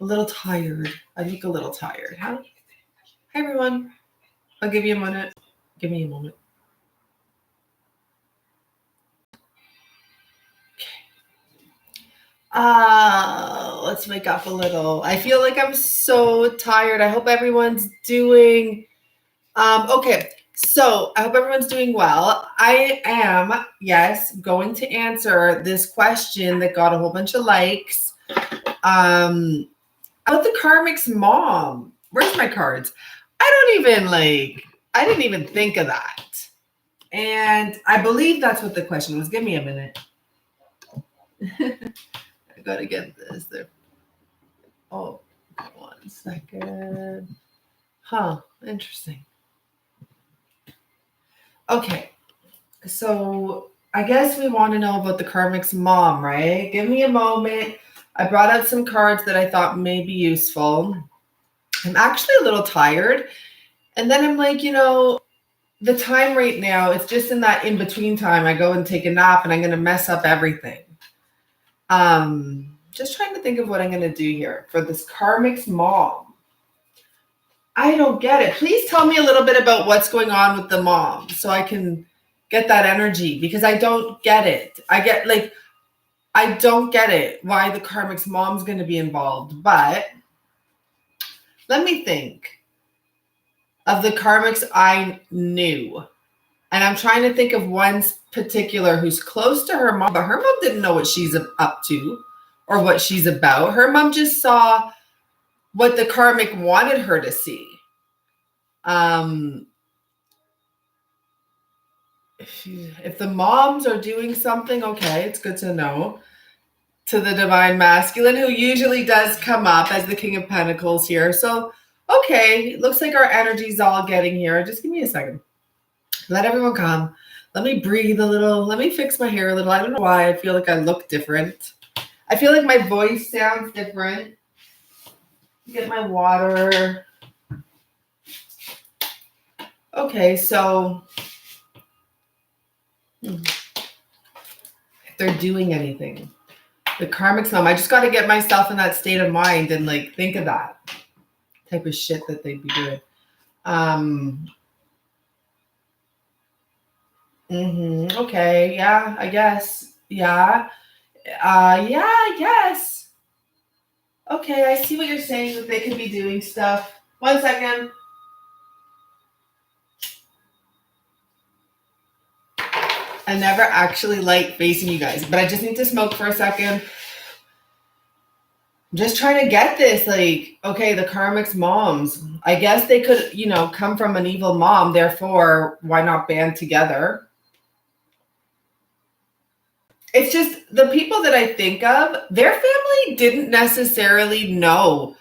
a little tired. I look a little tired. Huh? Hi, everyone. I'll give you a minute. Give me a moment. Let's wake up a little. I feel like I'm so tired. I hope everyone's doing okay. So I hope everyone's doing well. I am, yes, going to answer this question that got a whole bunch of likes. About the Karmic's mom. Where's my cards? I didn't even think of that. And I believe that's what the question was. Give me a minute. I gotta get this there. Oh, 1 second. Huh, interesting. Okay, so I guess we want to know about the Karmic's mom, right? Give me a moment. I brought out some cards that I thought may be useful. I'm actually a little tired. And then I'm like, the time right now, it's just in that in-between time. I go and take a nap and I'm going to mess up everything. Just trying to think of what I'm going to do here for this Karmic's mom. I don't get it. Please tell me a little bit about what's going on with the mom so I can get that energy, because I don't get it. I don't get it why the Karmic's mom's going to be involved. But let me think of the Karmics I knew. And I'm trying to think of one particular who's close to her mom, but her mom didn't know what she's up to or what she's about. Her mom just saw what the Karmic wanted her to see. If the moms are doing something, okay, it's good to know. To the Divine Masculine, who usually does come up as the King of Pentacles here. So, okay, looks like our energy's all getting here. Just give me a second. Let everyone come. Let me breathe a little. Let me fix my hair a little. I don't know why I feel like I look different. I feel like my voice sounds different. Get my water. Okay, so if they're doing anything, the Karmic's mom, I just got to get myself in that state of mind and think of that type of shit that they'd be doing. Okay, yeah, I guess. Yeah. Yeah, I guess. Okay, I see what you're saying, that they could be doing stuff. 1 second. I never actually like facing you guys, but I just need to smoke for a second. I'm just trying to get this, okay, the Karmic's moms. I guess they could, come from an evil mom, therefore, why not band together? It's just the people that I think of, their family didn't necessarily know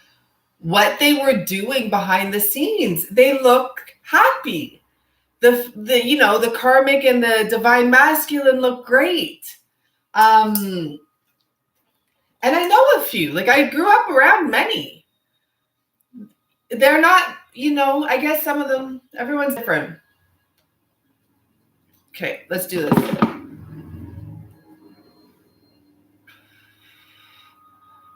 what they were doing behind the scenes. They look happy. The Karmic and the Divine Masculine look great. And I know a few. I grew up around many. They're not, I guess some of them, everyone's different. Okay, let's do this.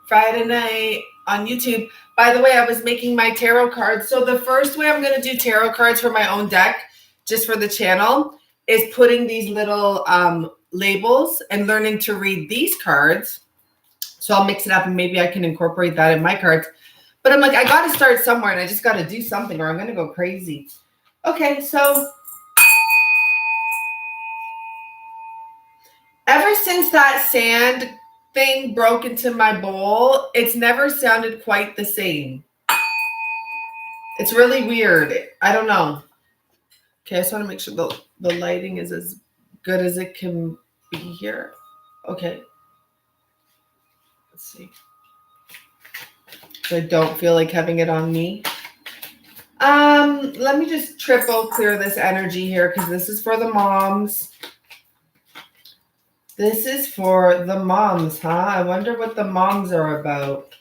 Friday night on YouTube. By the way, I was making my tarot cards. So the first way I'm going to do tarot cards for my own deck, just for the channel, is putting these little labels and learning to read these cards. So I'll mix it up and maybe I can incorporate that in my cards. But I'm I got to start somewhere and I just got to do something or I'm going to go crazy. Okay, so ever since that sand thing broke into my bowl, it's never sounded quite the same. It's really weird. I don't know. Okay, I just want to make sure the lighting is as good as it can be here. Okay. Let's see. So I don't feel like having it on me. Let me just triple clear this energy here because this is for the moms. This is for the moms, huh? I wonder what the moms are about.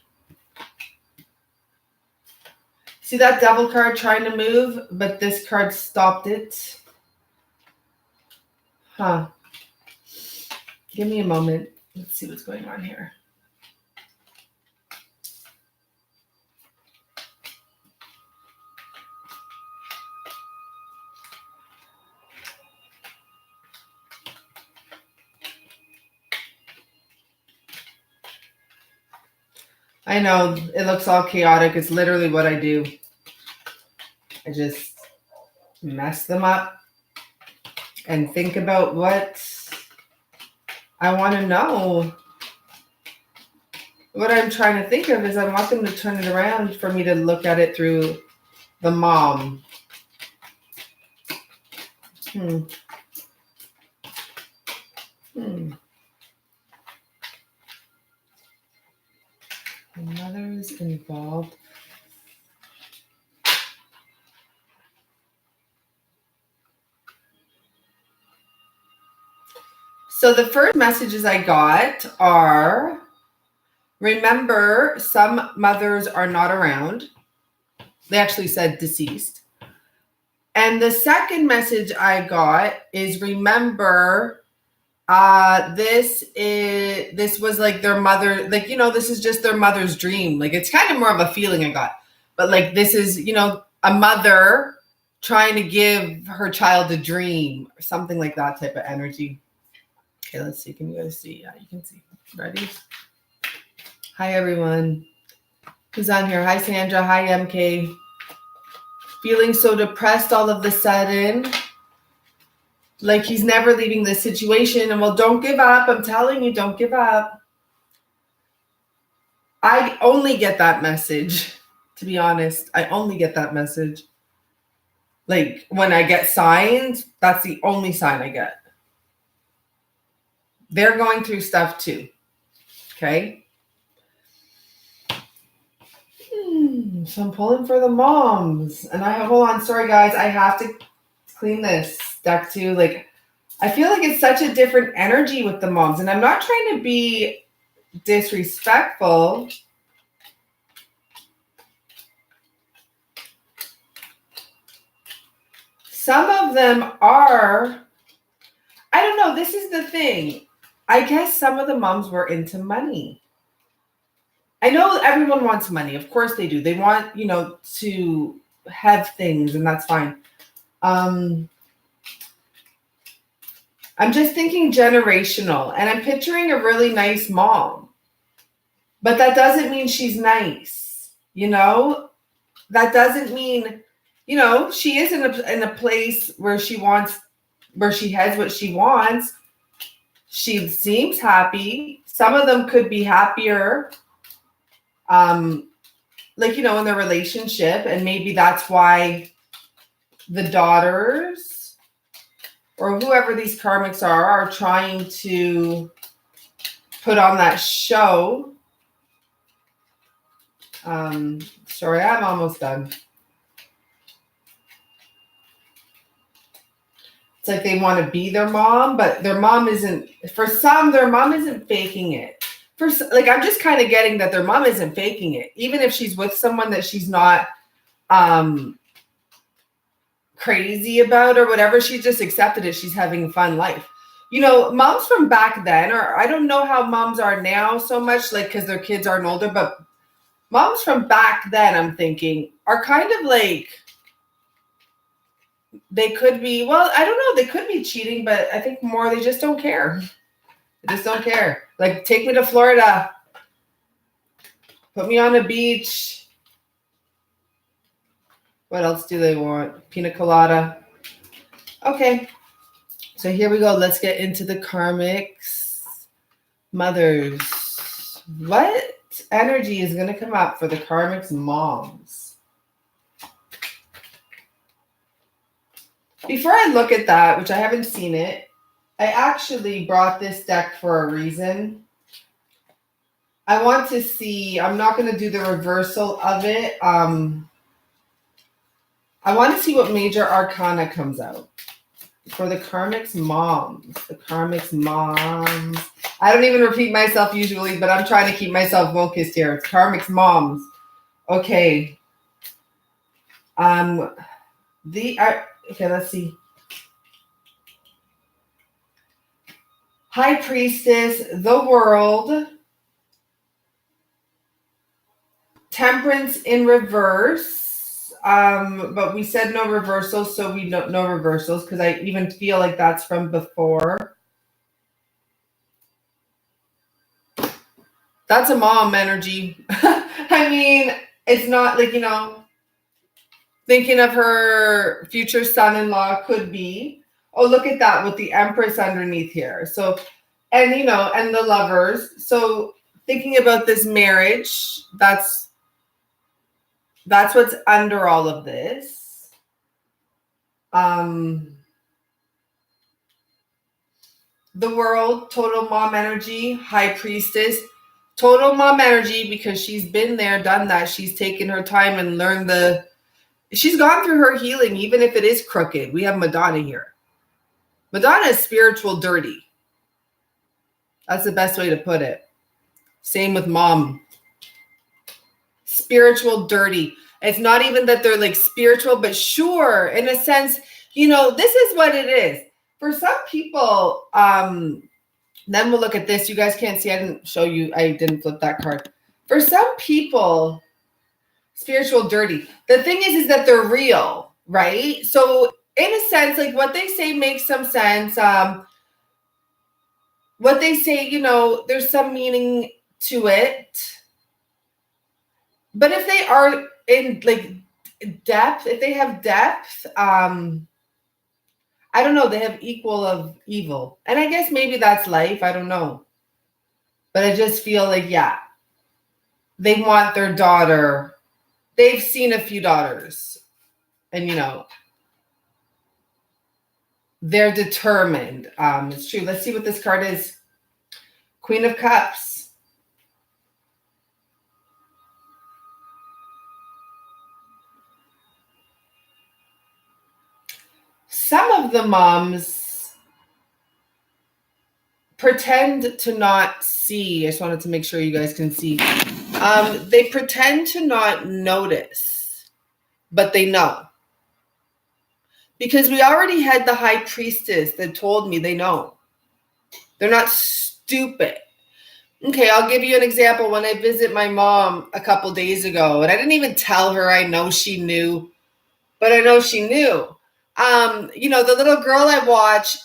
See that devil card trying to move, but this card stopped it? Huh. Give me a moment. Let's see what's going on here. I know it looks all chaotic. It's literally what I do. I just mess them up and think about what I want to know. What I'm trying to think of is I want them to turn it around for me to look at it through the mom. The mother is involved. So the first messages I got are, remember, some mothers are not around. They actually said deceased. And the second message I got is, remember, this was like their mother, like, this is just their mother's dream. Like, it's kind of more of a feeling I got, but like, this is, a mother trying to give her child a dream or something like that type of energy. Okay, let's see. Can you guys see? Yeah, you can see. Ready? Hi, everyone. Who's on here? Hi, Sandra. Hi, MK. Feeling so depressed all of a sudden. Like he's never leaving this situation. And well, don't give up. I'm telling you, don't give up. I only get that message, to be honest. I only get that message. Like when I get signs, that's the only sign I get. They're going through stuff too. Okay. So I'm pulling for the moms. And hold on, sorry guys, I have to clean this deck too. Like, I feel like it's such a different energy with the moms. And I'm not trying to be disrespectful. Some of them are, I don't know, this is the thing. I guess some of the moms were into money. I know everyone wants money. Of course they do. They want, to have things, and that's fine. I'm just thinking generational, and I'm picturing a really nice mom. But that doesn't mean she's nice, That doesn't mean, she is in a place where she has what she wants. She seems happy. Some of them could be happier, in their relationship, and maybe that's why the daughters or whoever these karmics are trying to put on that show. Sorry, I'm almost done. It's like they want to be their mom, but their mom isn't. For some, their mom isn't faking it. I'm just kind of getting that their mom isn't faking it, even if she's with someone that she's not crazy about or whatever. She just accepted it. She's having a fun life. Moms from back then, or I don't know how moms are now so much, like, because their kids aren't older, but moms from back then, I'm thinking, are kind of like, they could be, well, I don't know, they could be cheating, but I think more they just don't care. They just don't care. Like, take me to Florida. Put me on a beach. What else do they want? Pina colada. Okay. So here we go. Let's get into the karmics. Mothers. What energy is going to come up for the karmics moms? Before I look at that, which I haven't seen it, I actually brought this deck for a reason. I want to see, I'm not going to do the reversal of it. I want to see what major arcana comes out for the karmics moms. The karmics moms. I don't even repeat myself usually, but I'm trying to keep myself focused here. It's karmics moms. Okay. Okay, let's see. High Priestess, the World, Temperance in reverse, but we said no reversals, so we don't no reversals, because I even feel like that's from before. That's a mom energy. I mean, it's not like, thinking of her future son-in-law could be. Oh, look at that with the Empress underneath here. So, and and the lovers. So thinking about this marriage, that's what's under all of this. The World, total mom energy, High Priestess, total mom energy, because she's been there, done that. She's taken her time and learned she's gone through her healing, even if it is crooked. We have Madonna here. Madonna is spiritual dirty. That's the best way to put it. Same with mom. Spiritual dirty. It's not even that they're like spiritual, but sure, in a sense, this is what it is. For some people, then we'll look at this. You guys can't see. I didn't show you. I didn't flip that card. For some people, spiritual dirty. The thing is that they're real, right? So in a sense, like what they say makes some sense. What they say, there's some meaning to it. But if they are in like depth, if they have depth, I don't know, they have equal of evil. And I guess maybe that's life. I don't know. But I just feel like, yeah, they want their daughter. They've seen a few daughters. And, they're determined. It's true. Let's see what this card is. Queen of Cups. Some of the moms pretend to not see. I just wanted to make sure you guys can see. They pretend to not notice, but they know. Because we already had the High Priestess that told me they know. They're not stupid. Okay, I'll give you an example. When I visit my mom a couple days ago, and I didn't even tell her, I know she knew, but I know she knew. The little girl I watch,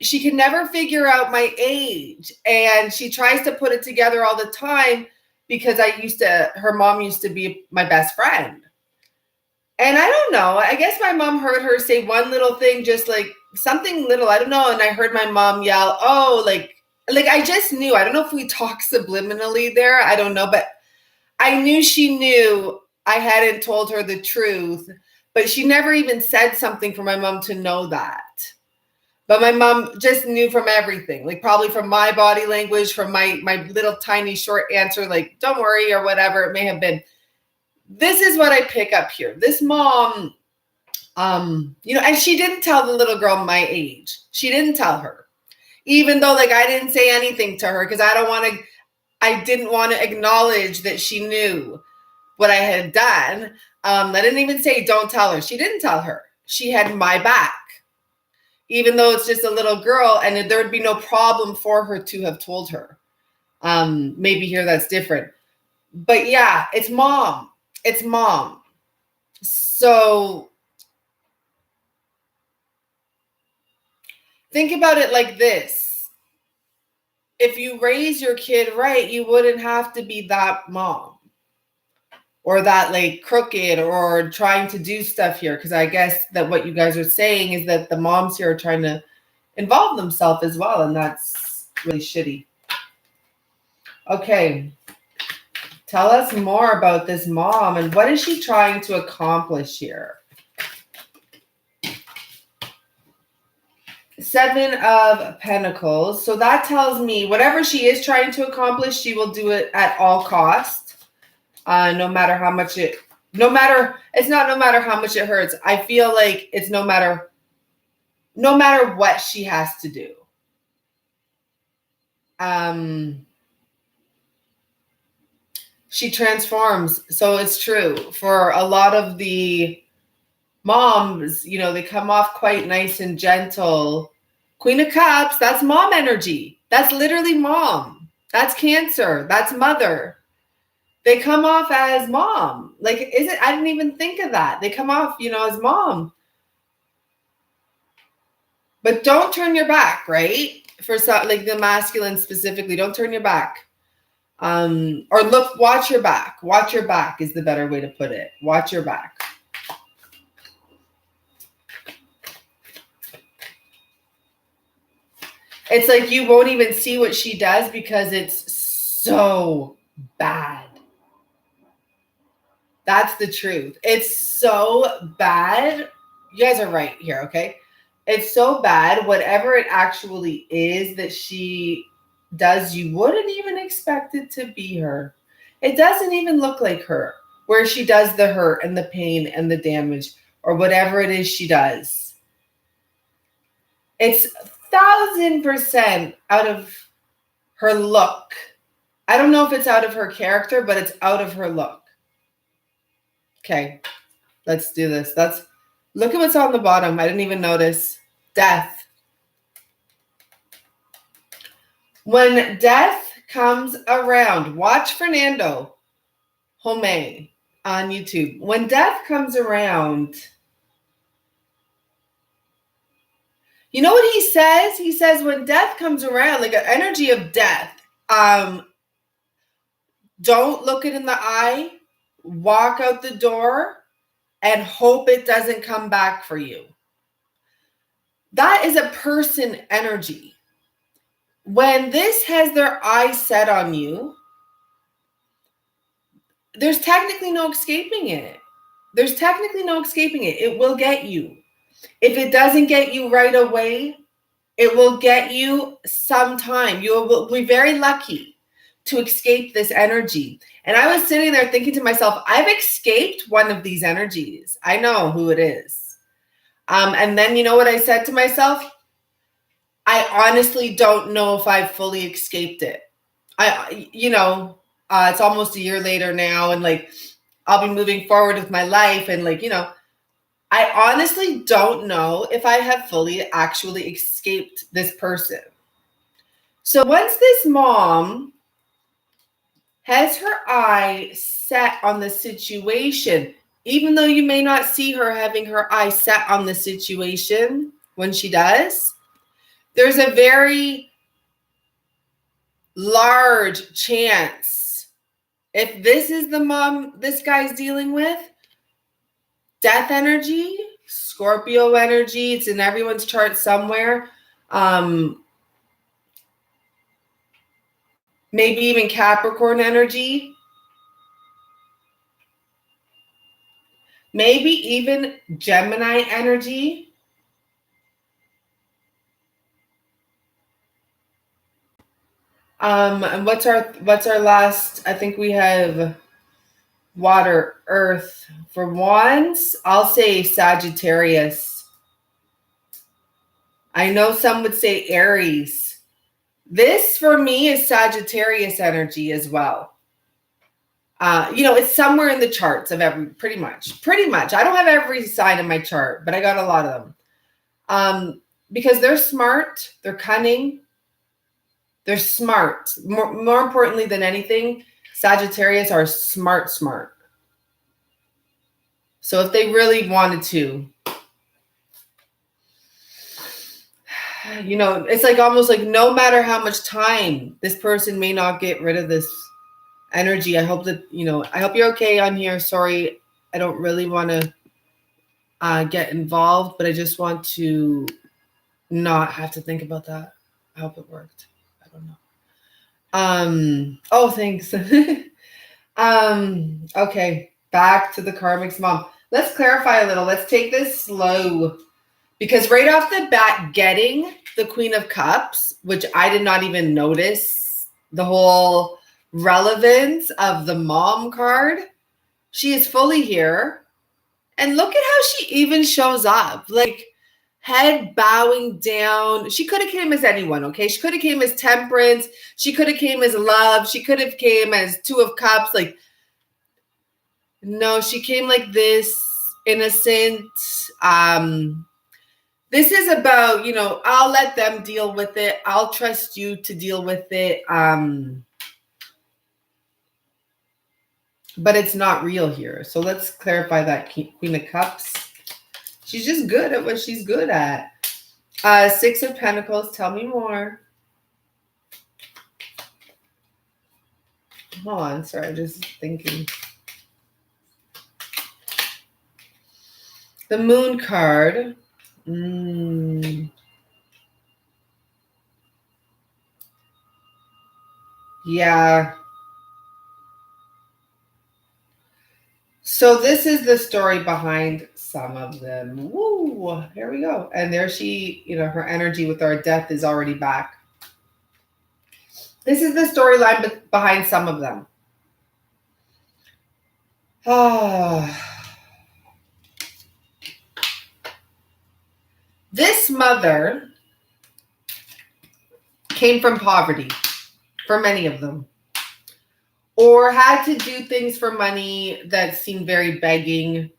she can never figure out my age. And she tries to put it together all the time because her mom used to be my best friend. And I don't know, I guess my mom heard her say one little thing, just like something little, I don't know. And I heard my mom yell, oh, like I just knew. I don't know if we talked subliminally there. I don't know, but I knew she knew I hadn't told her the truth. But she never even said something for my mom to know that. But my mom just knew from everything, like probably from my body language, from my little tiny short answer, like, don't worry, or whatever it may have been. This is what I pick up here. This mom, and she didn't tell the little girl my age. She didn't tell her, even though like I didn't say anything to her because I didn't want to acknowledge that she knew what I had done. I didn't even say, don't tell her. She didn't tell her. She had my back, even though it's just a little girl, and there would be no problem for her to have told her. Maybe here that's different. But yeah, it's mom. It's mom. So think about it like this. If you raise your kid right, you wouldn't have to be that mom. Or that like crooked or trying to do stuff here. Because I guess that what you guys are saying is that the moms here are trying to involve themselves as well. And that's really shitty. Okay. Tell us more about this mom and what is she trying to accomplish here? 7 of Pentacles. So that tells me whatever she is trying to accomplish, she will do it at all costs. No matter how much it's not no matter how much it hurts. I feel like it's no matter what she has to do. She transforms. So it's true. For a lot of the moms, they come off quite nice and gentle. Queen of Cups, that's mom energy. That's literally mom. That's Cancer. That's mother. They come off as mom. Like, I didn't even think of that. They come off, as mom. But don't turn your back, right? For like the masculine specifically, don't turn your back. Or watch your back. Watch your back is the better way to put it. Watch your back. It's like you won't even see what she does because it's so bad. That's the truth. It's so bad. You guys are right here, okay? It's so bad. Whatever it actually is that she does, you wouldn't even expect it to be her. It doesn't even look like her, where she does the hurt and the pain and the damage or whatever it is she does. It's 1,000% out of her look. I don't know if it's out of her character, but it's out of her look. Okay, let's do this. Look at what's on the bottom. I didn't even notice. Death. When death comes around, watch Fernando Homay on YouTube. When death comes around, you know what he says? He says when death comes around, like an energy of death, don't look it in the eye, walk out the door, and hope it doesn't come back for you. That is a person energy. When this has their eyes set on you, there's technically no escaping it. There's technically no escaping it. It will get you. If it doesn't get you right away, it will get you sometime. You will be very lucky to escape this energy. And I was sitting there thinking to myself, I've escaped one of these energies. I know who it is. And then you know what I said to myself? I honestly don't know if I've fully escaped it. It's almost a year later now, and like I'll be moving forward with my life, and I honestly don't know if I have fully actually escaped this person. So once this mom has her eye set on the situation, even though you may not see her having her eye set on the situation when she does, there's a very large chance, if this is the mom this guy's dealing with, death energy, Scorpio energy, it's in everyone's chart somewhere. Maybe even Capricorn energy. Maybe even Gemini energy. And what's our last? I think we have water, earth. For once, I'll say Sagittarius. I know some would say Aries. This for me is Sagittarius energy as well. It's somewhere in the charts of pretty much. I don't have every sign in my chart, but I got a lot of them. Because they're smart, they're cunning, they're smart. More importantly than anything, Sagittarius are smart. So if they really wanted to, it's like almost like no matter how much time this person may not get rid of this energy. I hope that, I hope you're okay on here. Sorry, I don't really want to get involved, but I just want to not have to think about that. I hope it worked. I don't know. Oh, thanks. Okay, back to the Karmic's mom. Let's clarify a little. Let's take this slow. Because right off the bat, getting the Queen of Cups, which I did not even notice the whole relevance of the mom card, she is fully here. And look at how she even shows up. Like, head bowing down. She could have came as anyone, okay? She could have came as Temperance. She could have came as Love. She could have came as Two of Cups. Like, no, she came like this, innocent. This is about, I'll let them deal with it. I'll trust you to deal with it. But it's not real here. So let's clarify that. Queen of Cups. She's just good at what she's good at. Six of Pentacles. Tell me more. Hold on, sorry, I'm just thinking. The Moon card. Yeah. So this is the story behind some of them. Woo! Here we go. And there she, her energy with our death is already back. This is the storyline behind some of them. This mother came from poverty for many of them, or had to do things for money that seemed very begging.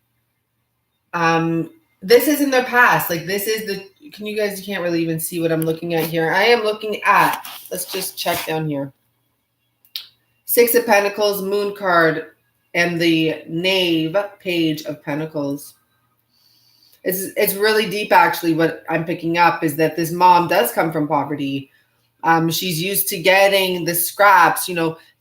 This is in their past. Like, this is you can't really even see what I'm looking at here. I am looking at, let's just check down here. Six of Pentacles, Moon card, and the Knave, Page of Pentacles. It's really deep, actually. What I'm picking up is that this mom does come from poverty. She's used to getting the scraps.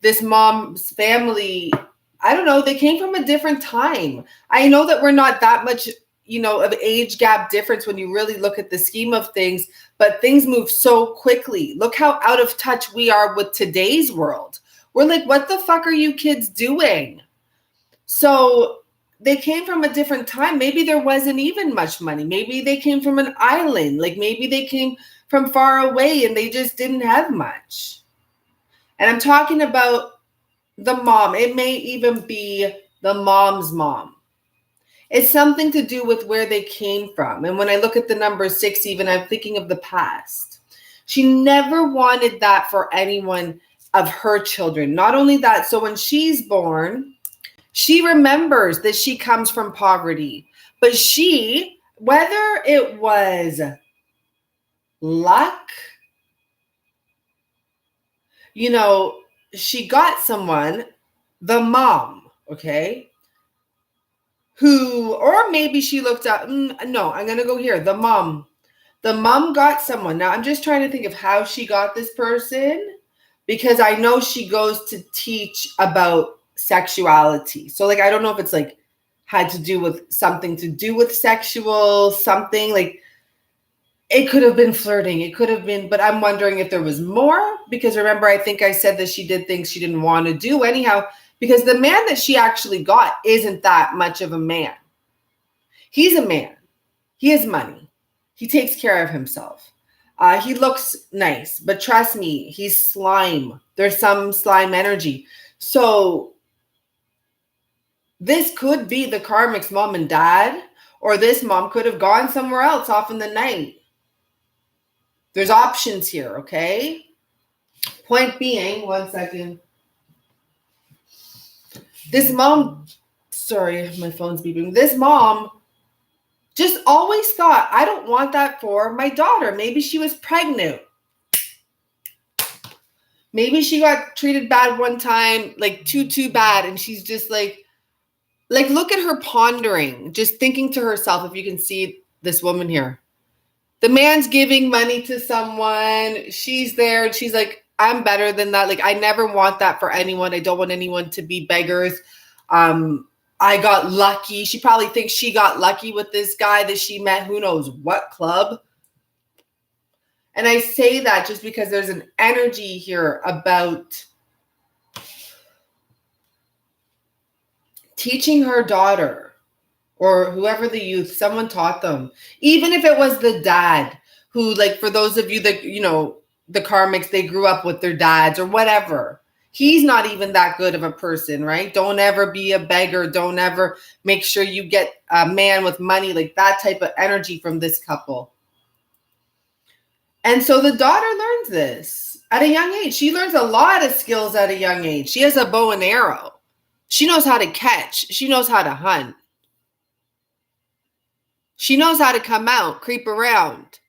This mom's family, I don't know, they came from a different time. I know that we're not that much, of age gap difference when you really look at the scheme of things, but things move so quickly. Look how out of touch we are with today's world. We're like, what the fuck are you kids doing? So they came from a different time. Maybe there wasn't even much money. Maybe they came from an island. Like, maybe they came from far away and they just didn't have much. And I'm talking about the mom. It may even be the mom's mom. It's something to do with where they came from. And when I look at the number 6, even, I'm thinking of the past. She never wanted that for anyone of her children. Not only that, so when she's born, she remembers that she comes from poverty. But she, whether it was luck, she got someone, the mom, okay, who, or maybe she looked up, no, I'm going to go here, the mom. The mom got someone. Now, I'm just trying to think of how she got this person, because I know she goes to teach about sexuality. So, I don't know if it's, had to do with something to do with sexual something, it could have been flirting. It could have been, but I'm wondering if there was more, because remember, I think I said that she did things she didn't want to do anyhow, because the man that she actually got isn't that much of a man. He's a man. He has money. He takes care of himself. He looks nice, but trust me, he's slime. There's some slime energy. So this could be the karmic's mom and dad, or this mom could have gone somewhere else off in the night. There's options here, okay? Point being, one second. This mom, sorry, my phone's beeping. This mom just always thought, I don't want that for my daughter. Maybe she was pregnant. Maybe she got treated bad one time, too bad. And she's just like, look at her pondering, just thinking to herself, if you can see this woman here. The man's giving money to someone. She's there. And she's like, I'm better than that. I never want that for anyone. I don't want anyone to be beggars. I got lucky. She probably thinks she got lucky with this guy that she met, who knows what club. And I say that just because there's an energy here about teaching her daughter, or whoever the youth, someone taught them. Even if it was the dad who, for those of you that, the karmics, they grew up with their dads or whatever. He's not even that good of a person, right? Don't ever be a beggar. Don't ever make sure you get a man with money, that type of energy from this couple. And so the daughter learns this at a young age. She learns a lot of skills at a young age. She has a bow and arrow. She knows how to catch. She knows how to hunt. She knows how to come out, creep around.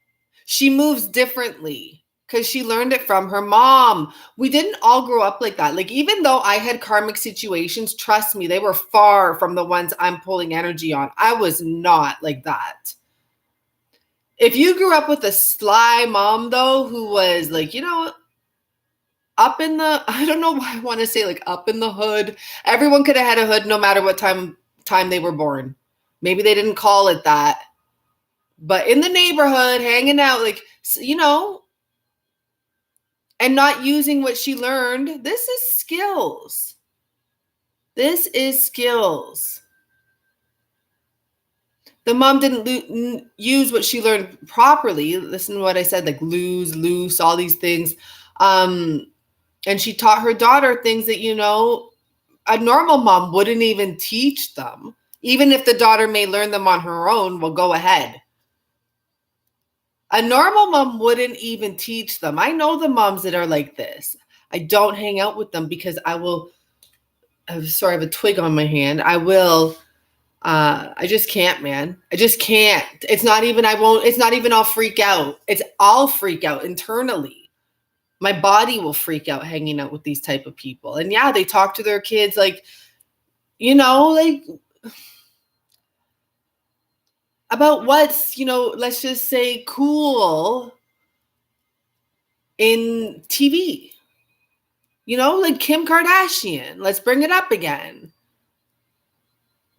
She moves differently because she learned it from her mom. We didn't all grow up like that. Even though I had karmic situations, trust me, they were far from the ones I'm pulling energy on. I was not like that. If you grew up with a sly mom, though, who was up in the, I don't know why I want to say like up in the hood. Everyone could have had a hood no matter what time they were born. Maybe they didn't call it that. But in the neighborhood, hanging out, like, you know, and not using what she learned. This is skills. This is skills. The mom didn't use what she learned properly. Listen to what I said, like lose, loose, all these things. And she taught her daughter things that, you know, a normal mom wouldn't even teach them. Even if the daughter may learn them on her own, well, go ahead. A normal mom wouldn't even teach them. I know the moms that are like this. I don't hang out with them because I'm sorry, I have a twig on my hand. I just can't, man. I just can't. It's not even I'll freak out. I'll freak out internally. My body will freak out hanging out with these type of people. And yeah, they talk to their kids like, you know, like about what's, you know, let's just say cool in TV. You know, like Kim Kardashian. Let's bring it up again.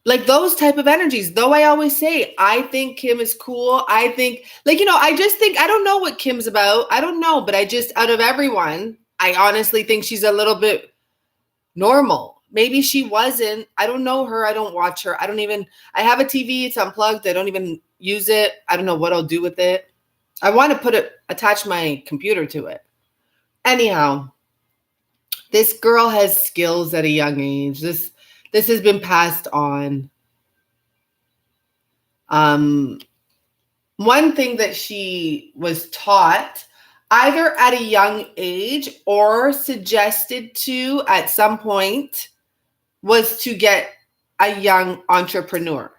Like those type of energies. Though I always say, I think Kim is cool. I think, like, you know, I just think, I don't know what Kim's about. I don't know. But I just, out of everyone, I honestly think she's a little bit normal. Maybe she wasn't. I don't know her. I don't watch her. I have a TV. It's unplugged. I don't even use it. I don't know what I'll do with it. I want to attach my computer to it. Anyhow, this girl has skills at a young age. This has been passed on. One thing that she was taught either at a young age or suggested to at some point was to get a young entrepreneur.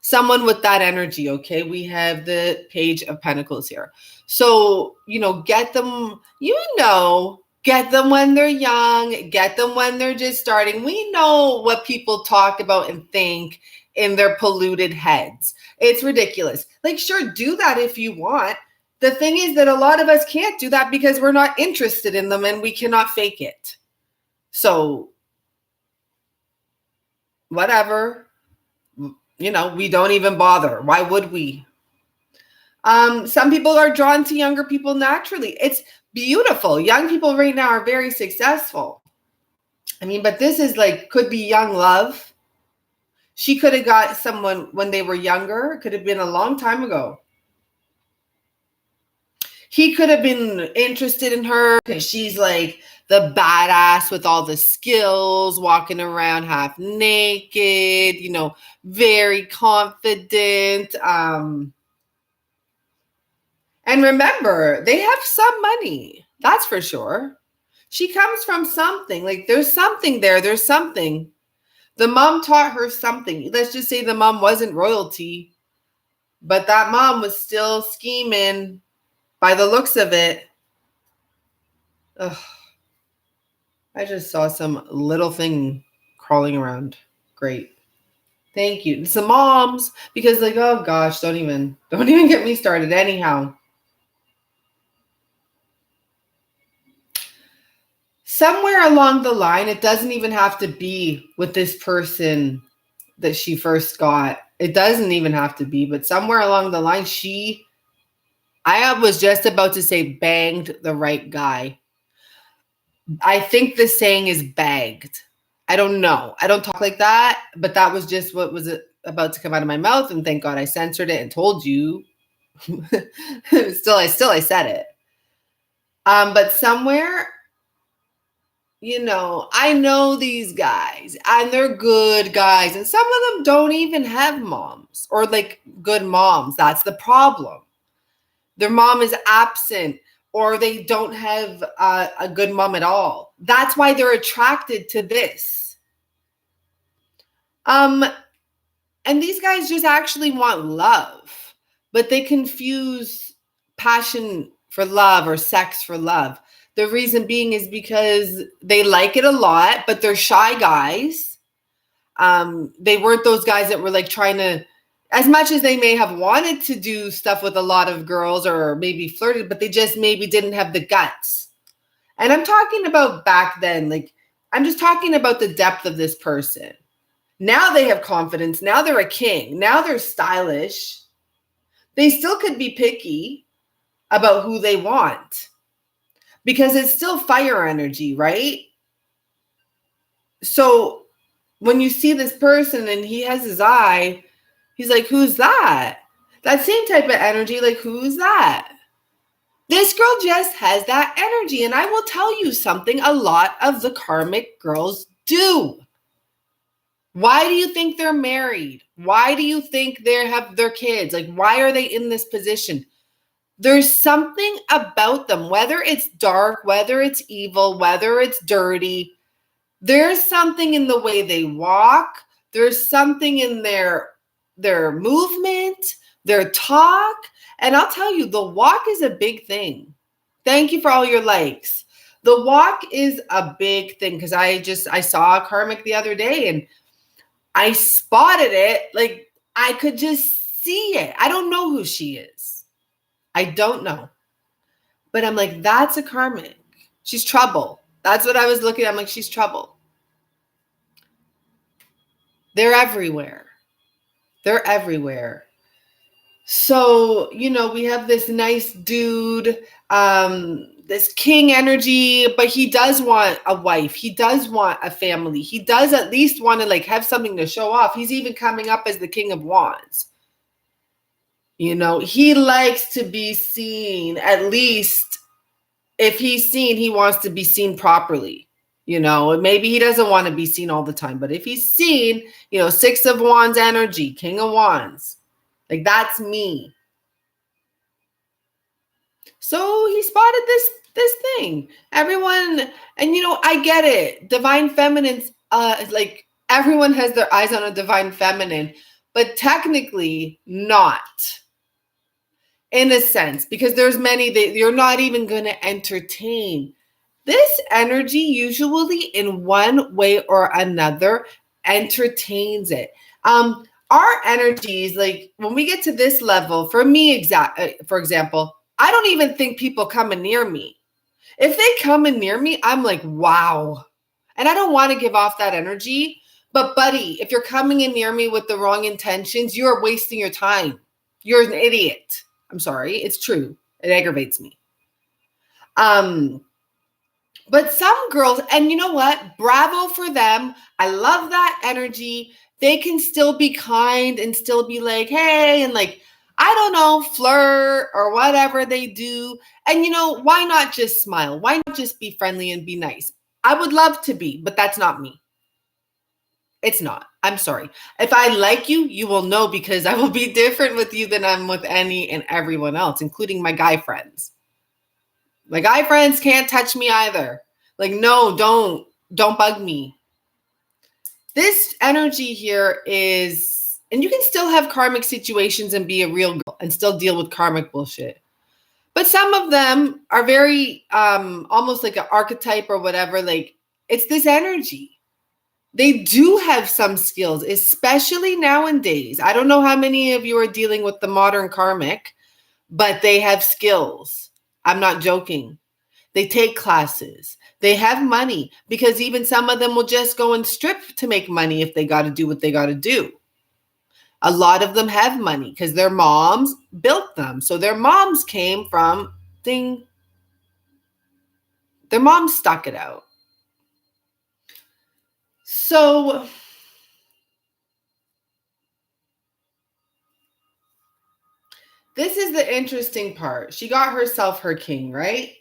Someone with that energy, okay? We have the Page of Pentacles here. So, you know, get them, get them when they're young, get them when they're just starting. We know what people talk about and think in their polluted heads. It's ridiculous. Like, sure, do that if you want. The thing is that a lot of us can't do that because we're not interested in them and we cannot fake it. So, whatever. You know, we don't even bother. Why would we? Some people are drawn to younger people naturally. It's beautiful. Young people right now are very successful. I mean, but this is like, could be young love. She could have got someone when they were younger. It could have been a long time ago. He could have been interested in her because she's like the badass with all the skills, walking around half naked, you know, very confident. And remember, they have some money. That's for sure. She comes from something. Like there's something there. There's something. The mom taught her something. Let's just say the mom wasn't royalty, but that mom was still scheming. By the looks of it, ugh, I just saw some little thing crawling around. Great. Thank you. It's the moms, because like, oh gosh, don't even get me started. Anyhow, somewhere along the line, it doesn't even have to be with this person that she first got. It doesn't even have to be, but somewhere along the line, I was just about to say banged the right guy. I think the saying is bagged. I don't know. I don't talk like that, but that was just what was about to come out of my mouth. And thank God I censored it and told you. I said it. But somewhere, you know, I know these guys and they're good guys. And some of them don't even have moms or like good moms. That's the problem. Their mom is absent or they don't have a good mom at all. That's why they're attracted to this. And these guys just actually want love, but they confuse passion for love or sex for love. The reason being is because they like it a lot, but they're shy guys. They weren't those guys that were like trying to, as much as they may have wanted to do stuff with a lot of girls or maybe flirted, but they just maybe didn't have the guts. And I'm talking about back then, like, I'm just talking about the depth of this person. Now they have confidence. Now they're a king. Now they're stylish. They still could be picky about who they want because it's still fire energy, right? So when you see this person and he has his eye, he's like, who's that? That same type of energy, like, who's that? This girl just has that energy. And I will tell you something, a lot of the karmic girls do. Why do you think they're married? Why do you think they have their kids? Like, why are they in this position? There's something about them, whether it's dark, whether it's evil, whether it's dirty. There's something in the way they walk. There's something in their movement, their talk. And I'll tell you, the walk is a big thing. Thank you for all your likes. The walk is a big thing because I saw a karmic the other day and I spotted it. Like, I could just see it. I don't know who she is. I don't know. But I'm like, that's a karmic. She's trouble. That's what I was looking at. I'm like, she's trouble. They're everywhere. They're everywhere. So, we have this nice dude, this king energy, but he does want a wife. He does want a family. He does at least want to like have something to show off. He's even coming up as the King of Wands. He likes to be seen. At least if he's seen, he wants to be seen properly. Maybe he doesn't want to be seen all the time, but if he's seen, Six of Wands energy, King of Wands, like that's me. So he spotted this thing. Everyone, and I get it. Divine feminine's like everyone has their eyes on a divine feminine, but technically not. In a sense, because there's many that you're not even going to entertain. This energy usually in one way or another entertains it. Our energies, like when we get to this level, for me, for example, I don't even think people coming near me. If they come in near me, I'm like, wow. And I don't want to give off that energy. But buddy, if you're coming in near me with the wrong intentions, you're wasting your time. You're an idiot. I'm sorry. It's true. It aggravates me. But some girls, and you know what? Bravo for them. I love that energy. They can still be kind and still be like, hey, and like, I don't know, flirt or whatever they do. And why not just smile? Why not just be friendly and be nice? I would love to be, but that's not me. It's not. I'm sorry. If I like you, you will know because I will be different with you than I'm with any and everyone else, including my guy friends. My guy friends can't touch me either. Like, no, don't bug me. This energy here is, and you can still have karmic situations and be a real girl and still deal with karmic bullshit. But some of them are very, almost like an archetype or whatever. Like, it's this energy. They do have some skills, especially nowadays. I don't know how many of you are dealing with the modern karmic, but they have skills. I'm not joking. They take classes. They have money because even some of them will just go and strip to make money if they got to do what they got to do. A lot of them have money because their moms built them. So their moms came from their moms stuck it out. So this is the interesting part. She got herself her king, right?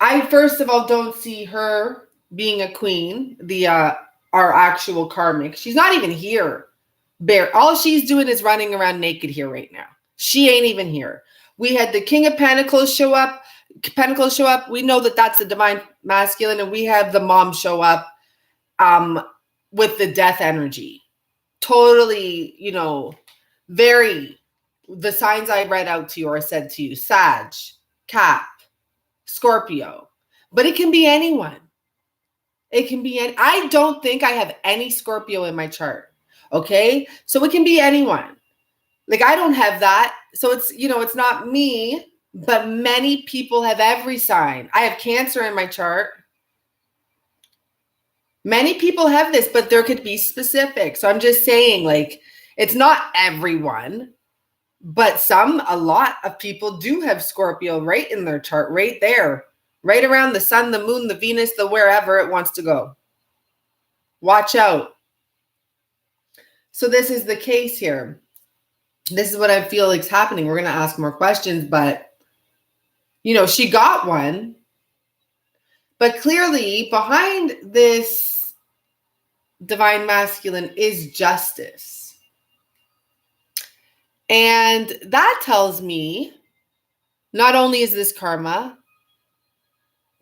I, first of all, don't see her being a queen, our actual karmic. She's not even here. All she's doing is running around naked here right now. She ain't even here. We had the King of Pentacles show up. We know that that's the divine masculine, and we have the mom show up with the death energy. Totally, very, the signs I read out to you or said to you, Sag, Cap, Scorpio, but it can be anyone. It can be I don't think I have any Scorpio in my chart. Okay. So it can be anyone. Like I don't have that. So it's, it's not me, But many people have every sign. I have Cancer in my chart. Many people have this, but there could be specific. So I'm just saying, like, it's not everyone, but a lot of people do have Scorpio right in their chart, right there, right around the sun, the moon, the Venus, the wherever it wants to go. Watch out. So this is the case here. This is what I feel like is happening. We're going to ask more questions, but, she got one. But clearly behind this divine masculine is justice. And that tells me not only is this karma,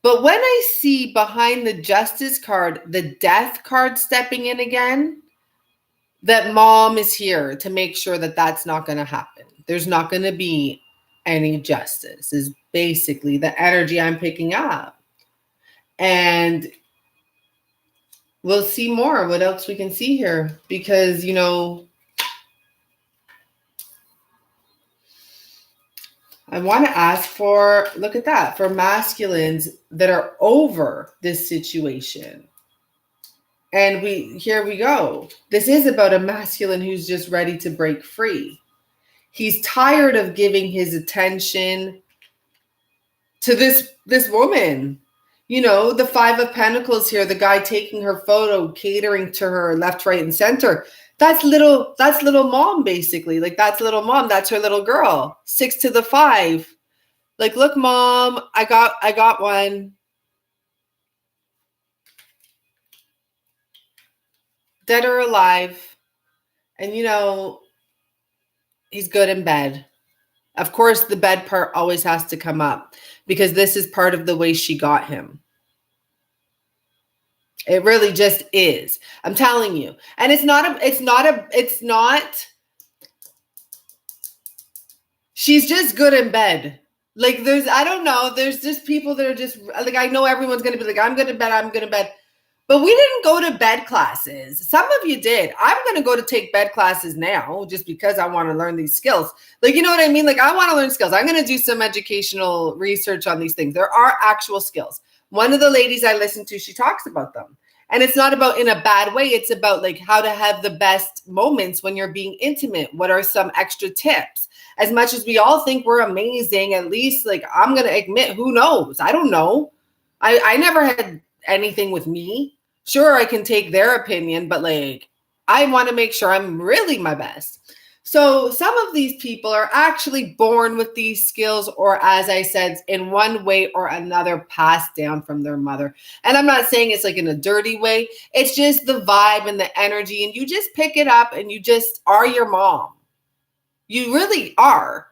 but when I see behind the justice card, the death card stepping in again, that mom is here to make sure that that's not going to happen. There's not going to be any justice is basically the energy I'm picking up. And we'll see more what else we can see here because, I want to ask for, look at that, for masculines that are over this situation. And here we go. This is about a masculine who's just ready to break free. He's tired of giving his attention to this woman. The Five of Pentacles here, the guy taking her photo, catering to her left, right, and center. That's little mom, basically. Like, that's little mom. That's her little girl. 6 to the 5. Like, look, mom, I got one. Dead or alive. And, he's good in bed. Of course, the bed part always has to come up because this is part of the way she got him. It really just is. I'm telling you. And it's not, she's just good in bed. Like, I don't know, there's just people that are just, like, I know everyone's going to be like, I'm good in bed. But we didn't go to bed classes. Some of you did. I'm going to go to take bed classes now just because I want to learn these skills. Like, you know what I mean? Like, I want to learn skills. I'm going to do some educational research on these things. There are actual skills. One of the ladies I listen to, she talks about them. And it's not about in a bad way. It's about like how to have the best moments when you're being intimate. What are some extra tips? As much as we all think we're amazing, at least, like, I'm going to admit, who knows? I don't know. I never had anything with me. Sure, I can take their opinion, but like, I want to make sure I'm really my best. So some of these people are actually born with these skills, or as I said, in one way or another, passed down from their mother. And I'm not saying it's like in a dirty way. It's just the vibe and the energy, and you just pick it up and you just are your mom. You really are.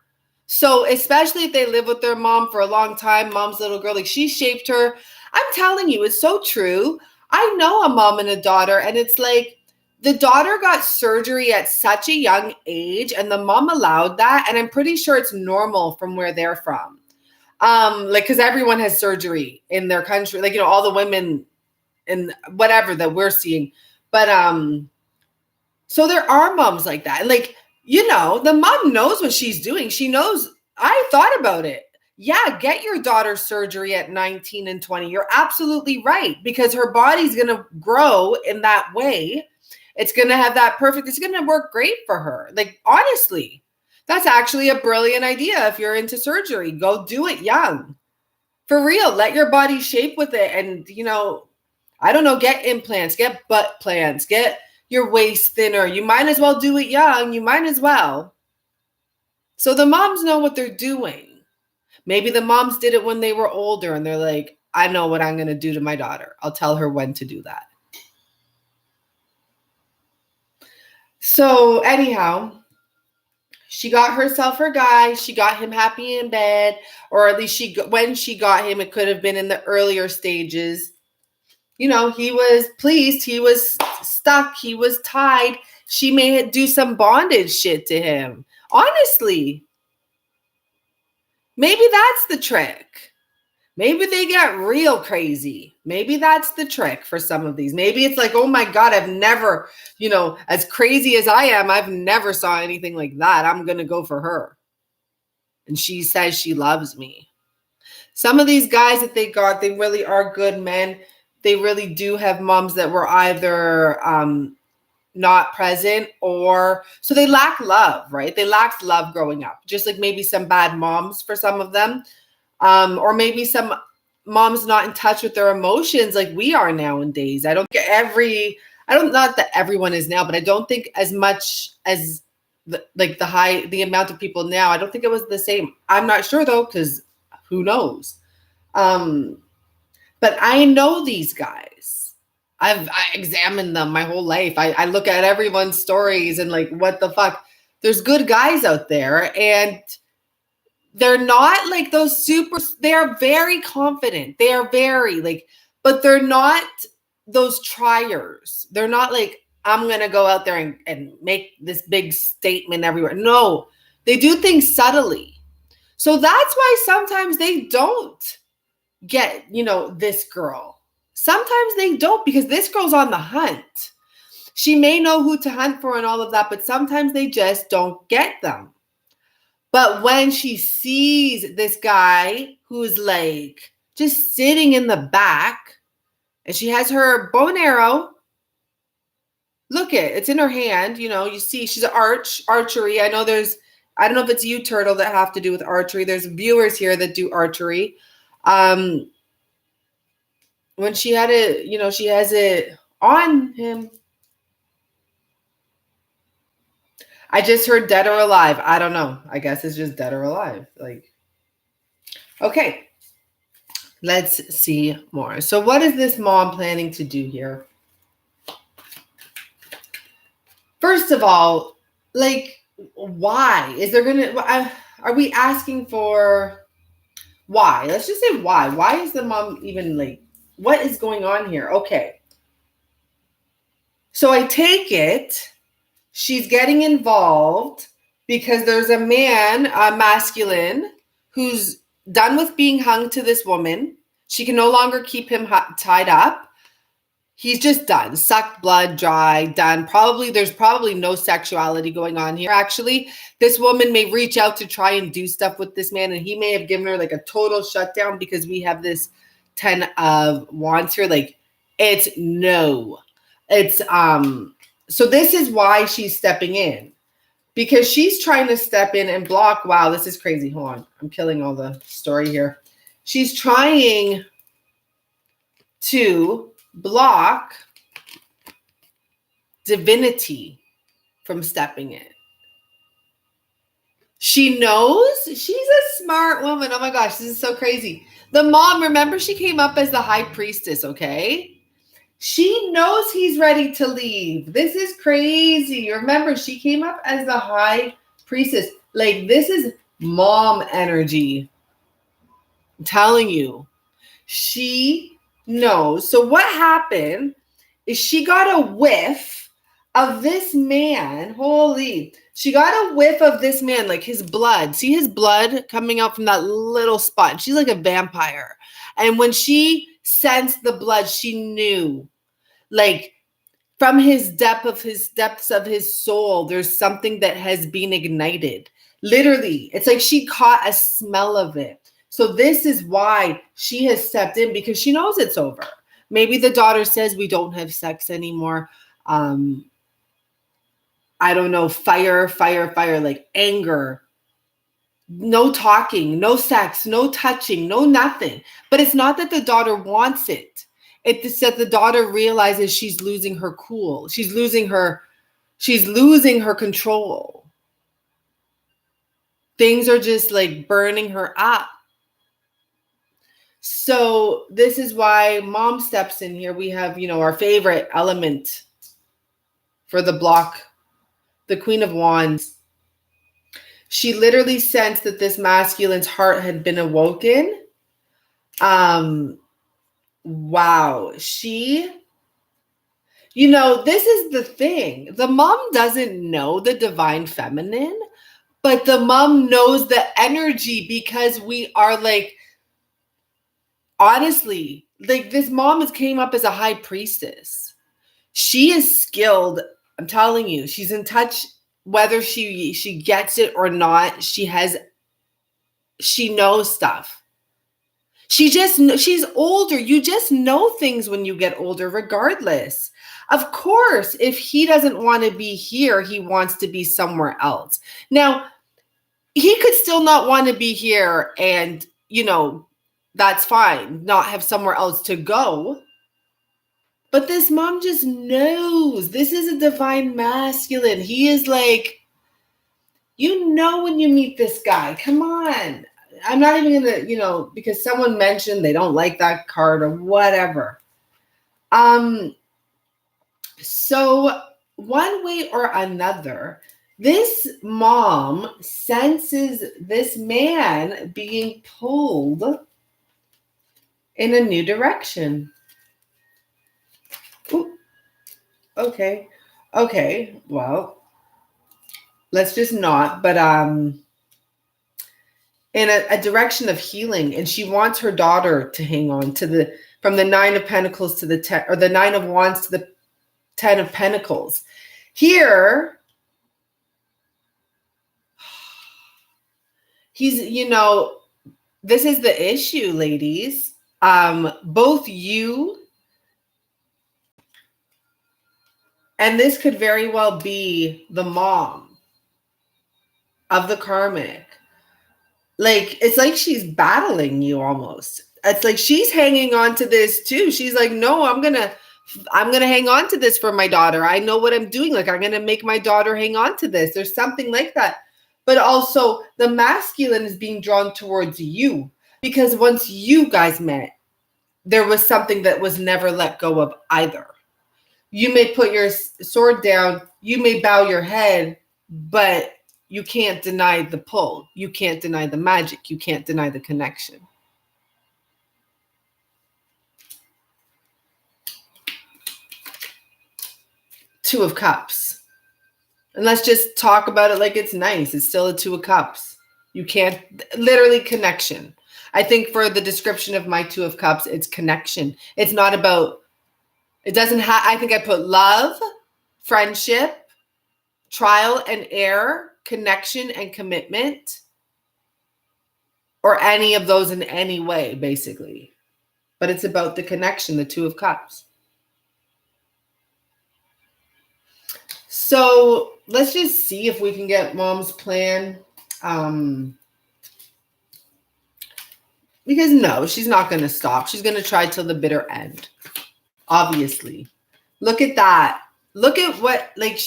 So especially if they live with their mom for a long time, mom's little girl, like, she shaped her. I'm telling you, it's so true. I know a mom and a daughter, and it's like, the daughter got surgery at such a young age, and the mom allowed that. And I'm pretty sure it's normal from where they're from. Like, because everyone has surgery in their country, like, all the women and whatever that we're seeing. But so there are moms like that. And like, the mom knows what she's doing. She knows. I thought about it. Yeah, get your daughter surgery at 19 and 20. You're absolutely right, because her body's going to grow in that way. It's going to have that it's going to work great for her. Like, honestly, that's actually a brilliant idea. If you're into surgery, go do it young. For real, let your body shape with it. And, I don't know, get implants, get butt plants, get your waist thinner. You might as well do it young. You might as well. So the moms know what they're doing. Maybe the moms did it when they were older and they're like, I know what I'm going to do to my daughter. I'll tell her when to do that. So anyhow, she got herself her guy. She got him happy in bed, or at least when she got him, it could have been in the earlier stages. He was pleased. He was stuck. He was tied. She may do some bondage shit to him. Honestly, maybe that's the trick. Maybe they get real crazy. Maybe that's the trick for some of these. Maybe it's like, oh my God, I've never, as crazy as I am, I've never saw anything like that. I'm going to go for her. and she says she loves me. Some of these guys that they got, they really are good men. They really do have moms that were either not present, or so they lack love, right? They lacked love growing up, just like maybe some bad moms for some of them, or maybe some moms not in touch with their emotions like we are nowadays. I don't not that everyone is now, but I don't think as much as the amount of people now. I don't think it was the same. I'm not sure though, because who knows? But I know these guys. I examined them my whole life. I look at everyone's stories and like, what the fuck? There's good guys out there, and they're not like those they are very confident. They are very like, but they're not those triers. They're not like, I'm going to go out there and make this big statement everywhere. No, they do things subtly. So that's why sometimes they don't get, this girl. Sometimes they don't, because this girl's on the hunt. She may know who to hunt for and all of that, but sometimes they just don't get them. But when she sees this guy who's like just sitting in the back, and she has her bow and arrow, look it's in her hand, you see she's archery. I know I don't know if it's you, Turtle, that have to do with archery. There's viewers here that do archery. When she had it, she has it on him. I just heard dead or alive. I don't know. I guess it's just dead or alive. Like, okay. Let's see more. So what is this mom planning to do here? First of all, like, why? Are we asking for why? Let's just say why. Why is the mom even like, what is going on here? Okay. So I take it she's getting involved because there's a man, a masculine, who's done with being hung to this woman. She can no longer keep him tied up. He's just done. Sucked blood, dry, done. There's probably no sexuality going on here. Actually, this woman may reach out to try and do stuff with this man, and he may have given her like a total shutdown, because we have this 10 of Wands here. Like, it's no. It's so this is why she's stepping in, because she's trying to step in and block. Wow, this is crazy. Hold on. I'm killing all the story here. She's trying to block divinity from stepping in. She knows. She's a smart woman. Oh my gosh, this is so crazy. The mom, remember, she came up as the high priestess, okay? She knows he's ready to leave. This is crazy. Remember, she came up as the high priestess. Like, this is mom energy. I'm telling you. She knows. So what happened is she got a whiff of this man. Holy. She got a whiff of this man, like his blood. See his blood coming out from that little spot. She's like a vampire. And when she sensed the blood, she knew, like, from his depths of his soul, there's something that has been ignited. Literally, it's like she caught a smell of it. So this is why she has stepped in, because she knows it's over. Maybe the daughter says, we don't have sex anymore. I don't know, fire, like anger. No talking, no sex, no touching, no nothing. But it's not that the daughter wants it. It's that the daughter realizes she's losing her cool. She's losing her control. Things are just like burning her up. So this is why mom steps in here. We have, our favorite element for the block, the Queen of Wands. She literally sensed that this masculine's heart had been awoken. Wow. This is the thing. The mom doesn't know the divine feminine, but the mom knows the energy, because we are like, honestly, like, this mom came up as a high priestess. She is skilled. I'm telling you, she's in touch, whether she gets it or not. She has she knows stuff. She's older. You just know things when you get older, regardless. Of course, if he doesn't want to be here, he wants to be somewhere else. Now, he could still not want to be here and, that's fine, not have somewhere else to go. But this mom just knows. This is a divine masculine. He is like, when you meet this guy, come on. I'm not even going to, because someone mentioned they don't like that card or whatever. So one way or another, this mom senses this man being pulled in a new direction. Ooh. Okay. Well, let's just not, but in a direction of healing, and she wants her daughter to hang on to from the 9 of Pentacles to the 10, or the 9 of Wands to the 10 of Pentacles. Here, he's, this is the issue, ladies. Both you and this could very well be the mom of the karmic. Like, it's like she's battling you almost. It's like she's hanging on to this too. She's like, no, I'm going to hang on to this for my daughter. I know what I'm doing. Like, I'm going to make my daughter hang on to this. There's something like that. But also the masculine is being drawn towards you, because once you guys met, there was something that was never let go of either. You may put your sword down, you may bow your head, but you can't deny the pull. You can't deny the magic. You can't deny the connection. Two of Cups. And let's just talk about it like it's nice. It's still a Two of Cups. You can't, literally connection. I think for the description of my Two of Cups, it's connection. It's not about, it doesn't have, I think I put love, friendship, trial and error, connection and commitment, or any of those in any way, basically. But it's about the connection, the Two of Cups. So let's just see if we can get mom's plan. Because no, she's not going to stop. She's going to try till the bitter end. Obviously. Look at that. Look at what, like,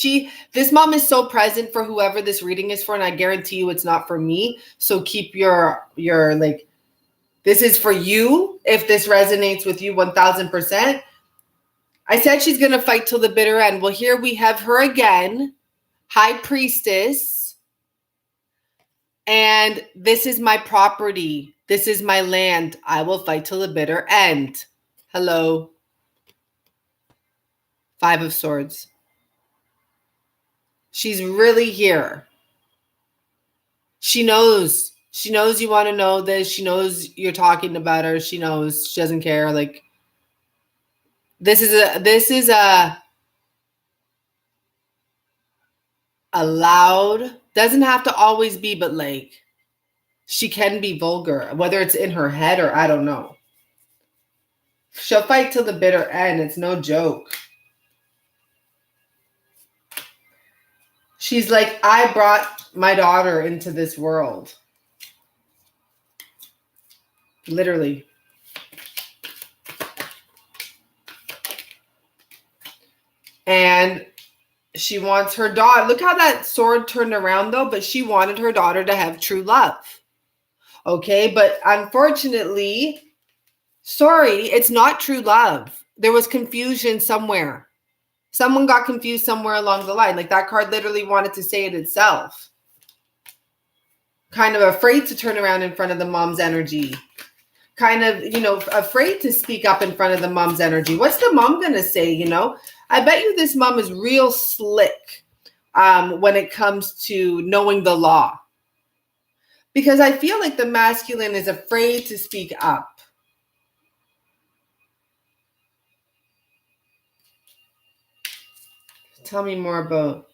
this mom is so present for whoever this reading is for, and I guarantee you it's not for me. So keep your like, this is for you. If this resonates with you 1000%. I said she's going to fight till the bitter end. Well, here we have her again, High Priestess. And this is my property. This is my land. I will fight till the bitter end. Hello. 5 of Swords. She's really here. She knows. She knows you want to know this. She knows you're talking about her. She knows. She doesn't care. Like, this is a loud, doesn't have to always be, but like, she can be vulgar, whether it's in her head or I don't know. She'll fight till the bitter end. It's no joke. She's like, I brought my daughter into this world. Literally. And she wants her daughter. Look how that sword turned around though, but she wanted her daughter to have true love. Okay, but unfortunately, sorry, it's not true love. There was confusion somewhere. Someone got confused somewhere along the line. Like, that card literally wanted to say it itself. Kind of afraid to turn around in front of the mom's energy. Kind of, afraid to speak up in front of the mom's energy. What's the mom going to say, I bet you this mom is real slick when it comes to knowing the law. Because I feel like the masculine is afraid to speak up. Tell me more about.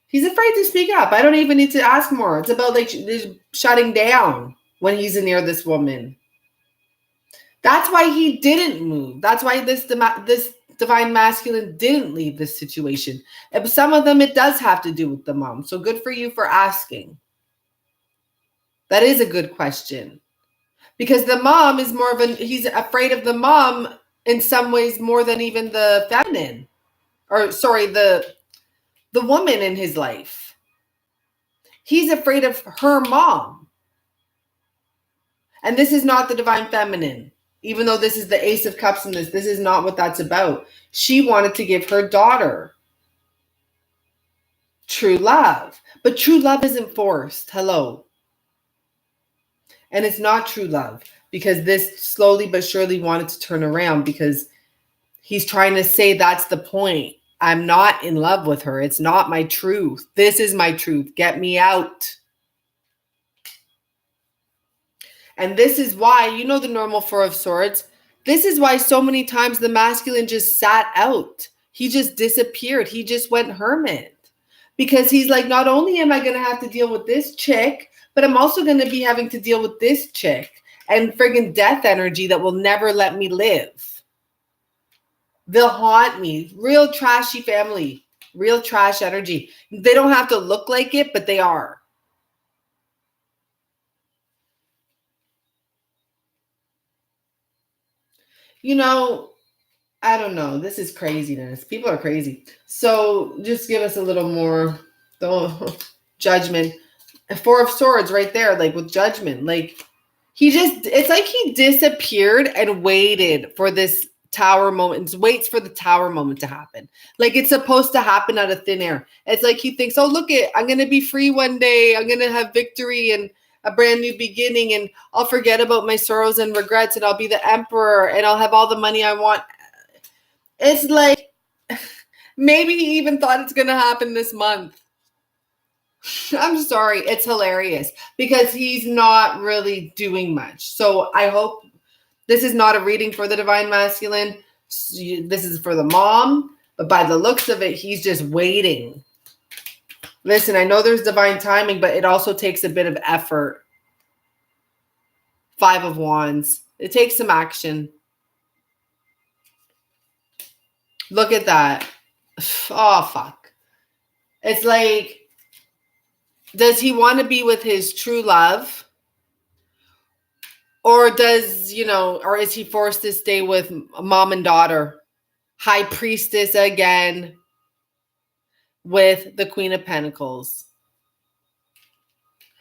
He's afraid to speak up. I don't even need to ask more. It's about like shutting down. when he's near this woman. That's why he didn't move. That's why this divine masculine didn't leave this situation. And some of them, it does have to do with the mom. So good for you for asking. That is a good question. Because the mom is more of he's afraid of the mom in some ways more than even the feminine. Or sorry, the woman in his life. He's afraid of her mom. And this is not the divine feminine. Even though this is the Ace of Cups in this is not what that's about. She wanted to give her daughter true love. But true love isn't forced. Hello. And it's not true love because this slowly but surely wanted to turn around because he's trying to say that's the point. I'm not in love with her. It's not my truth. This is my truth. Get me out. And this is why, you know, the normal Four of Swords, this is why so many times the masculine just sat out. He just disappeared. He just went hermit. Because he's like, not only am I going to have to deal with this chick, but I'm also going to be having to deal with this chick and friggin' death energy that will never let me live. They'll haunt me. Real trashy family. Real trash energy. They don't have to look like it, but they are. You know, I don't know. This is craziness. People are crazy. So just give us a little more judgment. Four of Swords right there, like with judgment. Like it's like he disappeared and waited for this tower moment. Waits for the tower moment to happen. Like it's supposed to happen out of thin air. It's like he thinks, oh, look it, I'm going to be free one day. I'm going to have victory and a brand new beginning, and I'll forget about my sorrows and regrets, and I'll be the emperor, and I'll have all the money I want. It's like, maybe he even thought it's going to happen this month. I'm sorry. It's hilarious because he's not really doing much. So I hope this is not a reading for the divine masculine. This is for the mom, but by the looks of it, he's just waiting. Listen, I know there's divine timing, but it also takes a bit of effort. Five of Wands. It takes some action. Look at that. Oh, fuck. It's like, does he want to be with his true love? Or or is he forced to stay with mom and daughter? High Priestess again with the Queen of Pentacles.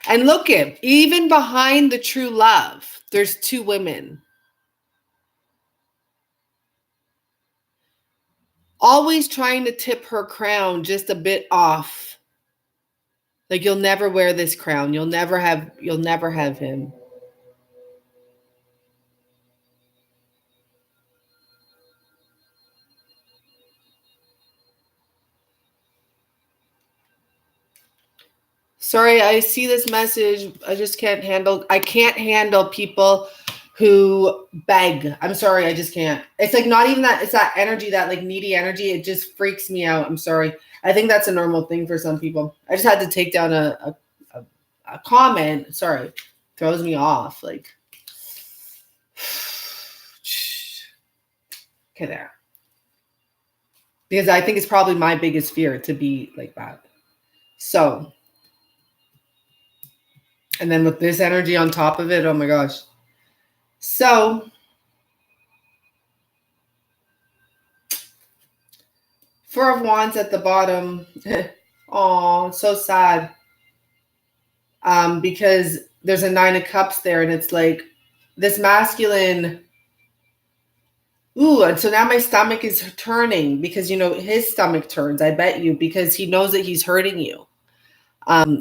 And look at, even behind the true love, there's two women. Always trying to tip her crown just a bit off. Like, you'll never wear this crown. You'll never have him. Sorry, I see this message. I can't handle people who beg. I'm sorry, I just can't. It's like not even that, it's that energy, that like needy energy. It just freaks me out. I'm sorry. I think that's a normal thing for some people. I just had to take down a comment. Sorry. Throws me off. Like, okay, there. Because I think it's probably my biggest fear to be like that. So, and then with this energy on top of it, oh my gosh. So, Four of Wands at the bottom. Oh, so sad. Because there's a Nine of Cups there, and it's like this masculine. Ooh, and so now my stomach is turning because, his stomach turns, I bet you, because he knows that he's hurting you.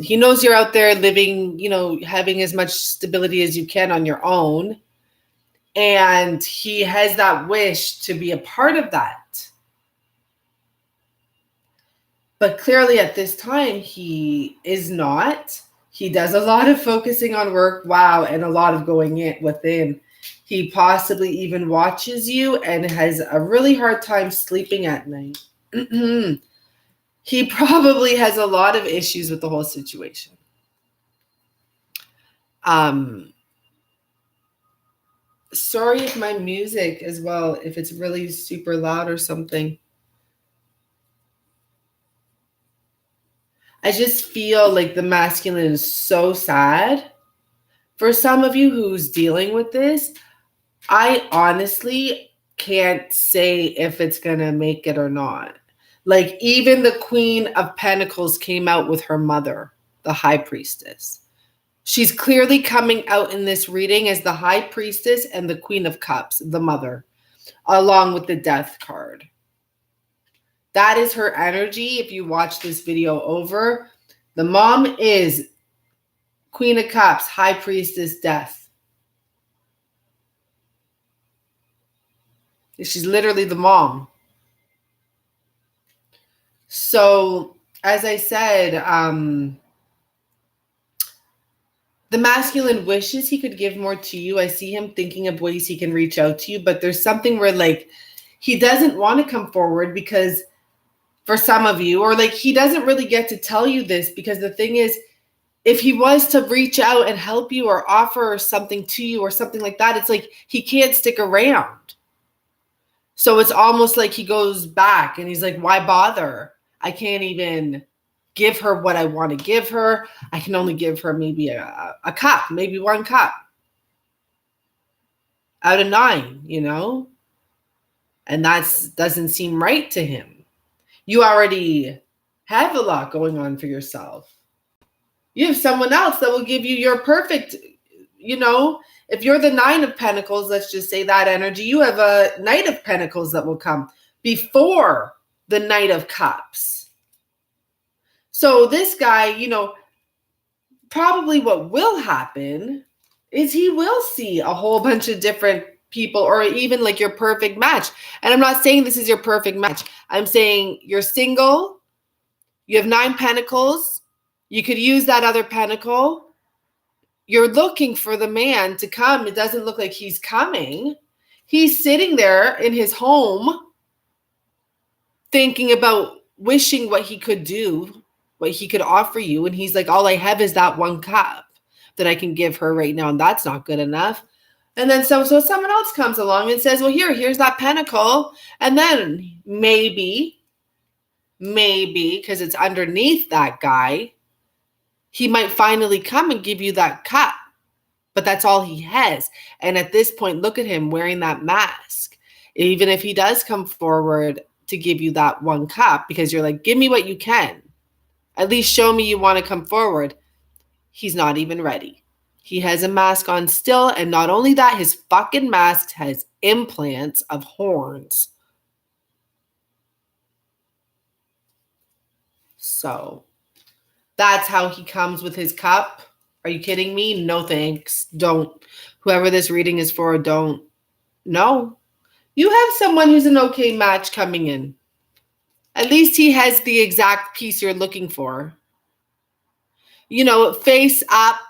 He knows you're out there living, having as much stability as you can on your own. And he has that wish to be a part of that. But clearly at this time, he is not. He does a lot of focusing on work. Wow. And a lot of going within. He possibly even watches you and has a really hard time sleeping at night. He probably has a lot of issues with the whole situation. Sorry if my music as well, if it's really super loud or something. I just feel like the masculine is so sad. For some of you who's dealing with this, I honestly can't say if it's going to make it or not. Like, even the Queen of Pentacles came out with her mother, the High Priestess. She's clearly coming out in this reading as the High Priestess and the Queen of Cups, the mother, along with the Death card. That is her energy. If you watch this video over, the mom is Queen of Cups, High Priestess, Death. She's literally the mom. So, as I said, the masculine wishes he could give more to you. I see him thinking of ways he can reach out to you, but there's something where, like, he doesn't want to come forward because for some of you, or like he doesn't really get to tell you this, because the thing is, if he was to reach out and help you or offer something to you or something like that, it's like he can't stick around. So it's almost like he goes back and he's like, why bother? I can't even give her what I want to give her. I can only give her maybe a cup, maybe one cup out of 9, you know? And that doesn't seem right to him. You already have a lot going on for yourself. You have someone else that will give you your perfect, you know, if you're the 9 of Pentacles, let's just say that energy, you have a Knight of Pentacles that will come before the Knight of Cups. So this guy, you know, probably what will happen is he will see a whole bunch of different people, or even like your perfect match. And I'm not saying this is your perfect match. I'm saying you're single, you have 9 pentacles, you could use that other pentacle. You're looking for the man to come. It doesn't look like he's coming. He's sitting there in his home thinking about wishing what he could do, what he could offer you. And he's like, all I have is that one cup that I can give her right now. And that's not good enough. And then so someone else comes along and says, well, here's that pentacle. And then maybe, because it's underneath that guy, he might finally come and give you that cup. But that's all he has. And at this point, look at him wearing that mask. Even if he does come forward to give you that one cup, because you're like, give me what you can. At least show me you want to come forward. He's not even ready. He has a mask on still. And not only that, his fucking mask has implants of horns. So that's how he comes with his cup. Are you kidding me? No thanks. Don't. Whoever this reading is for, don't. No. You have someone who's an okay match coming in. At least he has the exact piece you're looking for. You know, face up,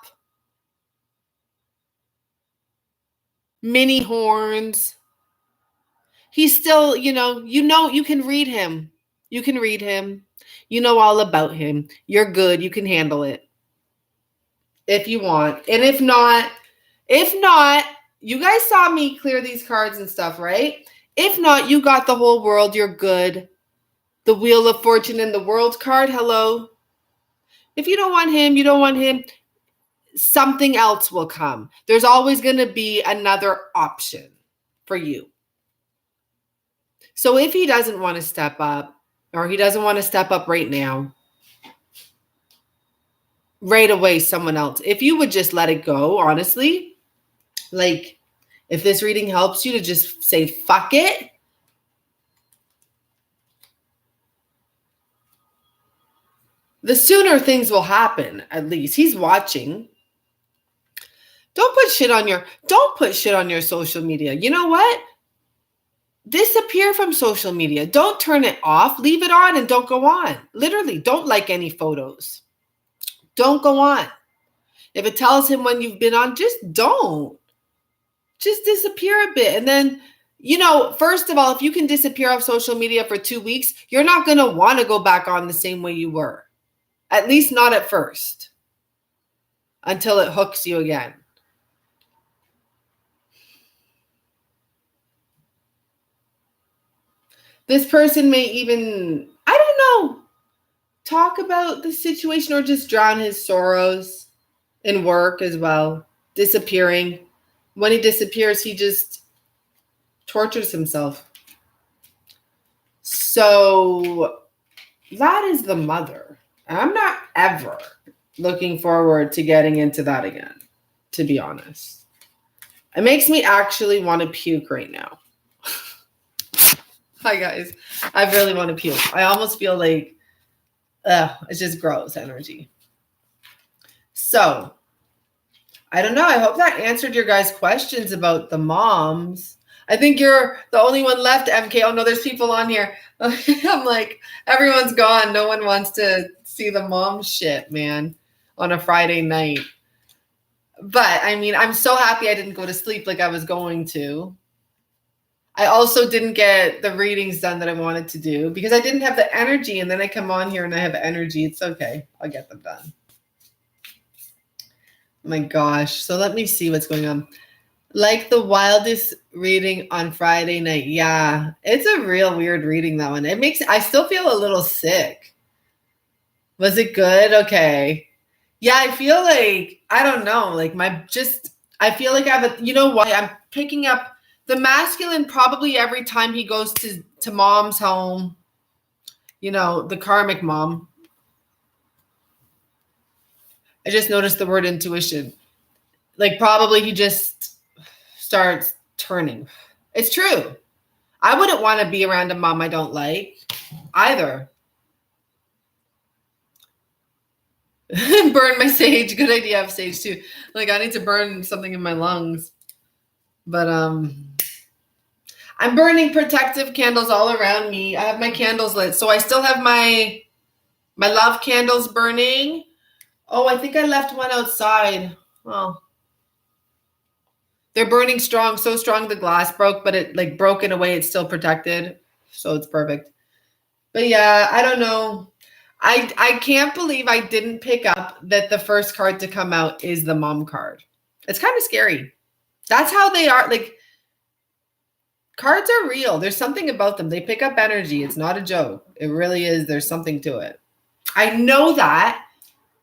mini horns. He's still, you can read him. You can read him. You know all about him. You're good. You can handle it. If you want. And if not, you guys saw me clear these cards and stuff, right? If not, you got the whole world. You're good. The Wheel of Fortune and the World card. Hello. If you don't want him, something else will come. There's always going to be another option for you. So if he doesn't want to step up, or he doesn't want to step up right now, right away, someone else. If you would just let it go, honestly, like if this reading helps you to just say, fuck it. The sooner things will happen, at least. He's watching. Don't put shit on your social media. You know what? Disappear from social media. Don't turn it off. Leave it on and don't go on. Literally, don't like any photos. Don't go on. If it tells him when you've been on, just don't. Just disappear a bit. And then, first of all, if you can disappear off social media for 2 weeks, you're not going to want to go back on the same way you were. At least not at first. Until it hooks you again. This person may even, I don't know, talk about the situation or just drown his sorrows in work as well. Disappearing. When he disappears, he just tortures himself. So that is the mother. I'm not ever looking forward to getting into that again, to be honest. It makes me actually want to puke right now. Hi, guys. I really want to puke. I almost feel like it's just gross energy. So, I don't know. I hope that answered your guys' questions about the moms. I think you're the only one left, MK. Oh, no, there's people on here. I'm like, everyone's gone. No one wants to see the mom shit, man, on a Friday night. But, I mean, I'm so happy I didn't go to sleep like I was going to. I also didn't get the readings done that I wanted to do because I didn't have the energy. And then I come on here and I have energy. It's okay. I'll get them done. Oh my gosh. So let me see what's going on. Like the wildest reading on Friday night. Yeah, it's a real weird reading, that one. I still feel a little sick. Was it good? Okay. Yeah, I feel like, I don't know, like I feel like I have you know what? I'm picking up the masculine probably every time he goes to mom's home, you know, the karmic mom. I just noticed the word intuition. Like probably he just starts turning. It's true. I wouldn't want to be around a mom I don't like either. Burn my sage. Good idea. I have sage too. Like I need to burn something in my lungs. But I'm burning protective candles all around me. I have my candles lit. So I still have my love candles burning. Oh, I think I left one outside. Oh. They're burning strong, so strong the glass broke, but it like broke in a way it's still protected. So it's perfect. But yeah, I don't know. I can't believe I didn't pick up that the first card to come out is the mom card. It's kind of scary. That's how they are. Like cards are real. There's something about them. They pick up energy. It's not a joke. It really is. There's something to it. I know that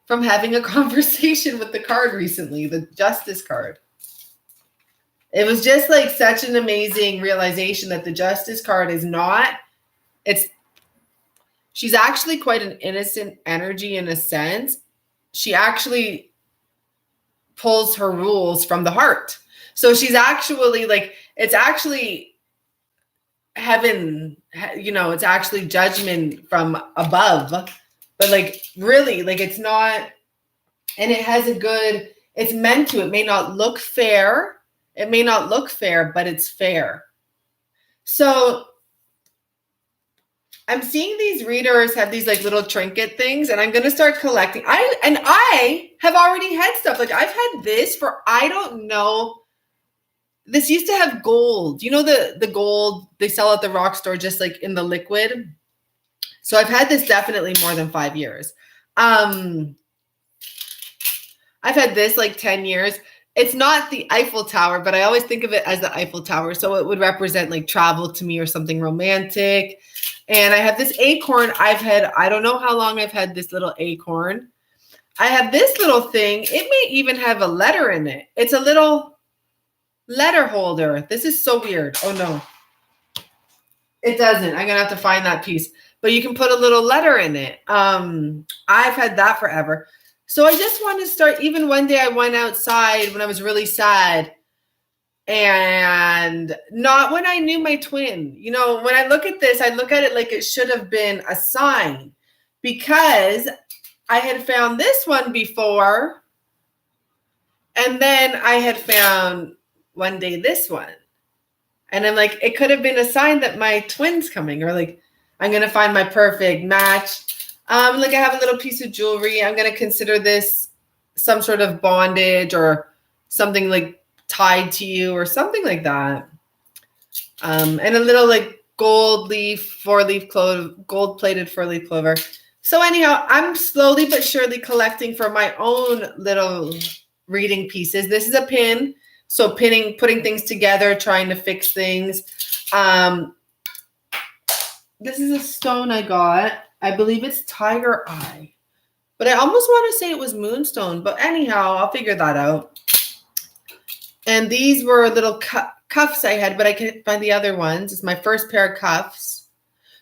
from having a conversation with the card recently, the Justice card. It was just like such an amazing realization that the Justice card is not, she's actually quite an innocent energy in a sense. She actually pulls her rules from the heart. So she's actually like, it's actually heaven, you know, it's actually judgment from above, but like really, like it's not, and it has it's meant to, it may not look fair. It may not look fair, but it's fair. So I'm seeing these readers have these like little trinket things, and I'm going to start collecting. I have already had stuff. Like I've had this for, I don't know. This used to have gold. You know, the gold they sell at the rock store, just like in the liquid. So I've had this definitely more than 5 years. I've had this like 10 years. It's not the Eiffel Tower, but I always think of it as the Eiffel Tower. So it would represent like travel to me or something romantic. And I have this acorn. I don't know how long I've had this little acorn. I have this little thing. It may even have a letter in it. It's a little letter holder. This is so weird. Oh no, it doesn't. I'm going to have to find that piece, but you can put a little letter in it. I've had that forever. So I just want to start. Even one day I went outside when I was really sad, and not when I knew my twin. You know, when I look at this, I look at it like it should have been a sign, because I had found this one before, and then I had found one day this one. And I'm like, it could have been a sign that my twin's coming, or like I'm going to find my perfect match. Like I have a little piece of jewelry. I'm going to consider this some sort of bondage or something like tied to you or something like that. And a little like gold leaf, 4-leaf clover, gold plated 4-leaf clover. So anyhow, I'm slowly but surely collecting for my own little reading pieces. This is a pin. So putting things together, trying to fix things. This is a stone I got. I believe it's tiger eye. But I almost want to say it was moonstone. But anyhow, I'll figure that out. And these were little cuffs I had, but I couldn't find the other ones. It's my first pair of cuffs.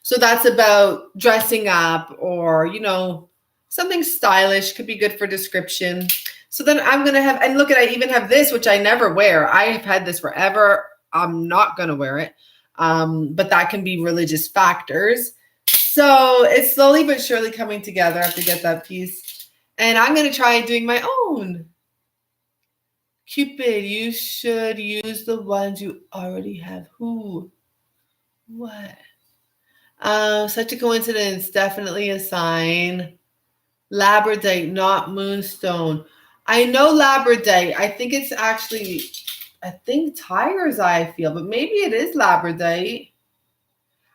So that's about dressing up or, you know, something stylish. Could be good for description. So then I'm going to have, and look at, I even have this, which I never wear. I have had this forever. I'm not going to wear it. But that can be religious factors. So it's slowly but surely coming together. I have to get that piece. And I'm going to try doing my own. Cupid, you should use the ones you already have. Who? What? Such a coincidence. Definitely a sign. Labradorite, not moonstone. I know labradorite. I think it's actually, I think tiger's eye I feel, but maybe it is labradorite.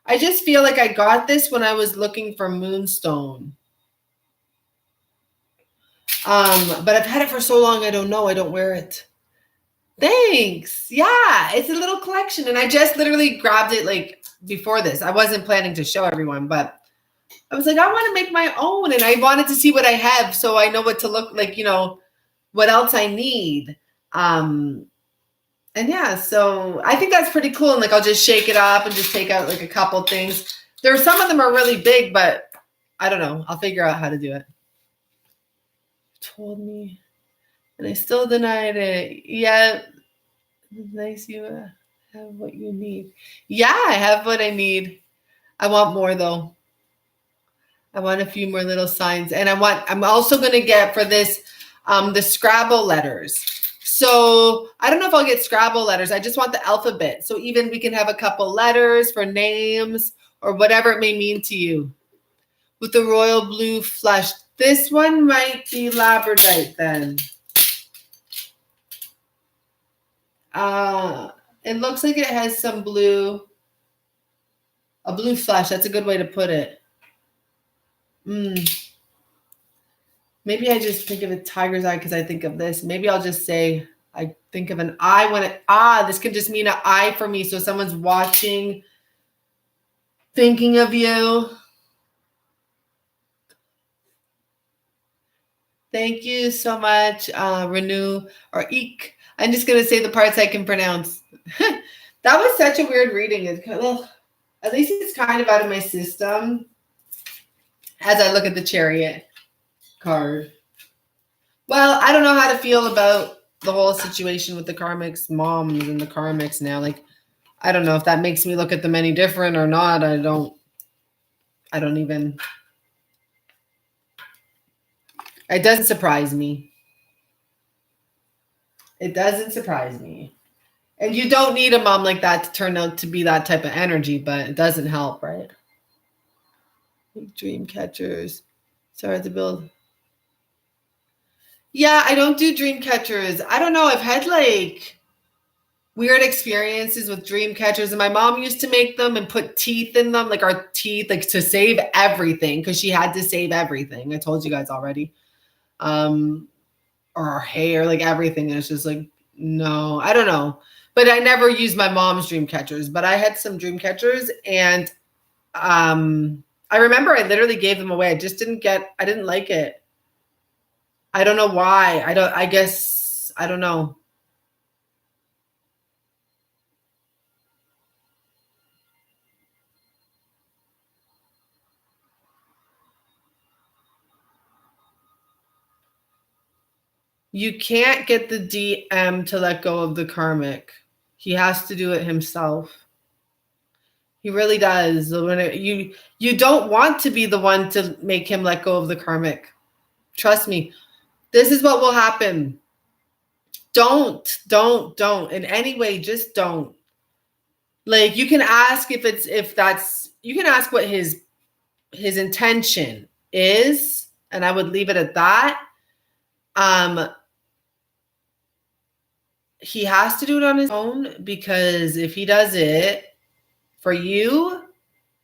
I just feel like I got this when I was looking for moonstone. But I've had it for so long, I don't know. I don't wear it. Thanks. Yeah, it's a little collection. And I just literally grabbed it like before this. I wasn't planning to show everyone, but I was like, I want to make my own. And I wanted to see what I have so I know what to look like, you know, what else I need. And yeah, so I think that's pretty cool. And like, I'll just shake it up and just take out like a couple things. There are some of them are really big, but I don't know. I'll figure out how to do it. Told me, and I still denied it. Yeah, it's nice you have what you need. Yeah, I have what I need. I want more though. I want a few more little signs, and I'm also going to get for this the Scrabble letters. So I don't know if I'll get Scrabble letters. I just want the alphabet. So even we can have a couple letters for names or whatever it may mean to you. With the royal blue flush. This one might be labradorite then. It looks like it has some blue, a blue flush. That's a good way to put it. Maybe I just think of a tiger's eye because I think of this. Maybe I'll just say I think of an eye when it, this can just mean an eye for me. So someone's watching, thinking of you. Thank you so much, Renew or Eek. I'm just going to say the parts I can pronounce. That was such a weird reading. At least it's kind of out of my system as I look at the Chariot card. Well, I don't know how to feel about the whole situation with the Karmics moms and the Karmics now. Like, I don't know if that makes me look at them any different or not. I don't even... It doesn't surprise me. It doesn't surprise me. And you don't need a mom like that to turn out to be that type of energy, but it doesn't help, right? Dream catchers. Sorry to build. Yeah, I don't do dream catchers. I don't know. I've had like weird experiences with dream catchers, and my mom used to make them and put teeth in them, like our teeth, like to save everything because she had to save everything. I told you guys already. Or our hair, like everything. And it's just like, no, I don't know. But I never used my mom's dream catchers, but I had some dream catchers, and I remember I literally gave them away. I didn't like it. I don't know why. I don't know. You can't get the DM to let go of the karmic. He has to do it himself. He really does. You don't want to be the one to make him let go of the karmic. Trust me. This is what will happen. Don't. In any way, just don't. Like, you can ask you can ask what his intention is, and I would leave it at that. He has to do it on his own, because if he does it for you,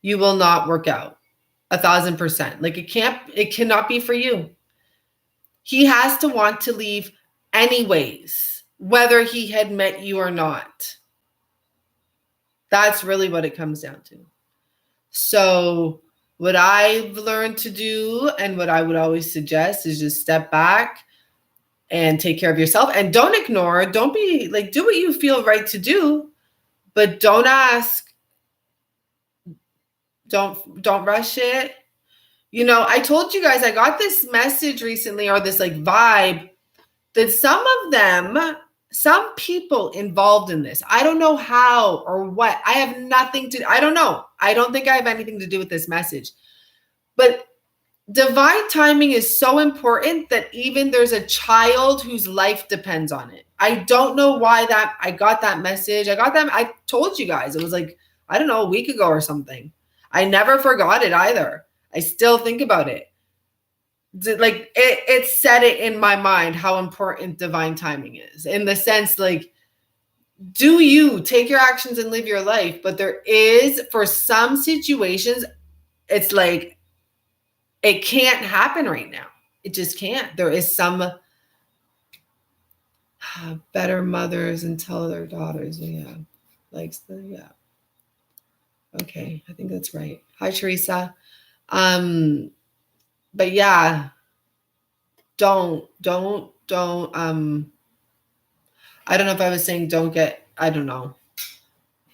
you will not work out 1,000%. Like, it cannot be for you. He has to want to leave anyways, whether he had met you or not. That's really what it comes down to. So what I've learned to do and what I would always suggest is just step back and take care of yourself, and don't ignore, don't be like, do what you feel right to do, but don't ask, don't rush it. You know, I told you guys I got this message recently, or this like vibe, that some people involved in this, I don't know how or what, I have nothing to, I don't know. I don't think I have anything to do with this message. But divine timing is so important that even there's a child whose life depends on it. I don't know why that I got that message. I told you guys, it was like, I don't know, a week ago or something. I never forgot it either. I still think about it. Like it set it in my mind how important divine timing is, in the sense like, do you take your actions and live your life? But there is, for some situations, it's like, it can't happen right now. It just can't. There is some better mothers and tell their daughters. Yeah. Yeah. Okay. I think that's right. Hi, Teresa. But yeah, don't, I don't know if I was saying don't get, I don't know.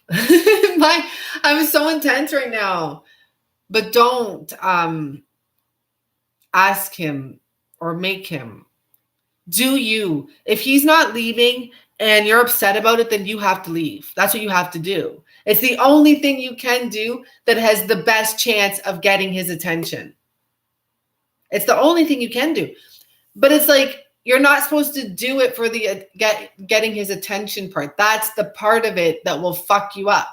I'm so intense right now, but don't, ask him or make him. Do you. If he's not leaving and you're upset about it, then you have to leave. That's what you have to do. It's the only thing you can do that has the best chance of getting his attention. It's the only thing you can do. But it's like, you're not supposed to do it for the getting his attention part. That's the part of it that will fuck you up.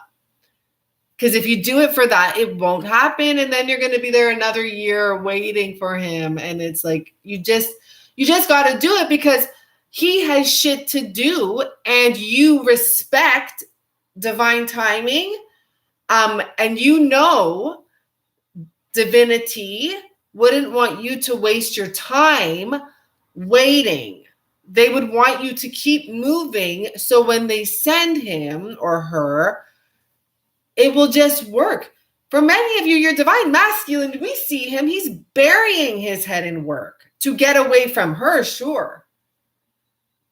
Because if you do it for that, it won't happen. And then you're going to be there another year waiting for him. And it's like, you just got to do it because he has shit to do, and you respect divine timing. And you know, divinity wouldn't want you to waste your time waiting. They would want you to keep moving. So when they send him or her, it will just work. For many of you, you're divine masculine. We see him. He's burying his head in work to get away from her, sure.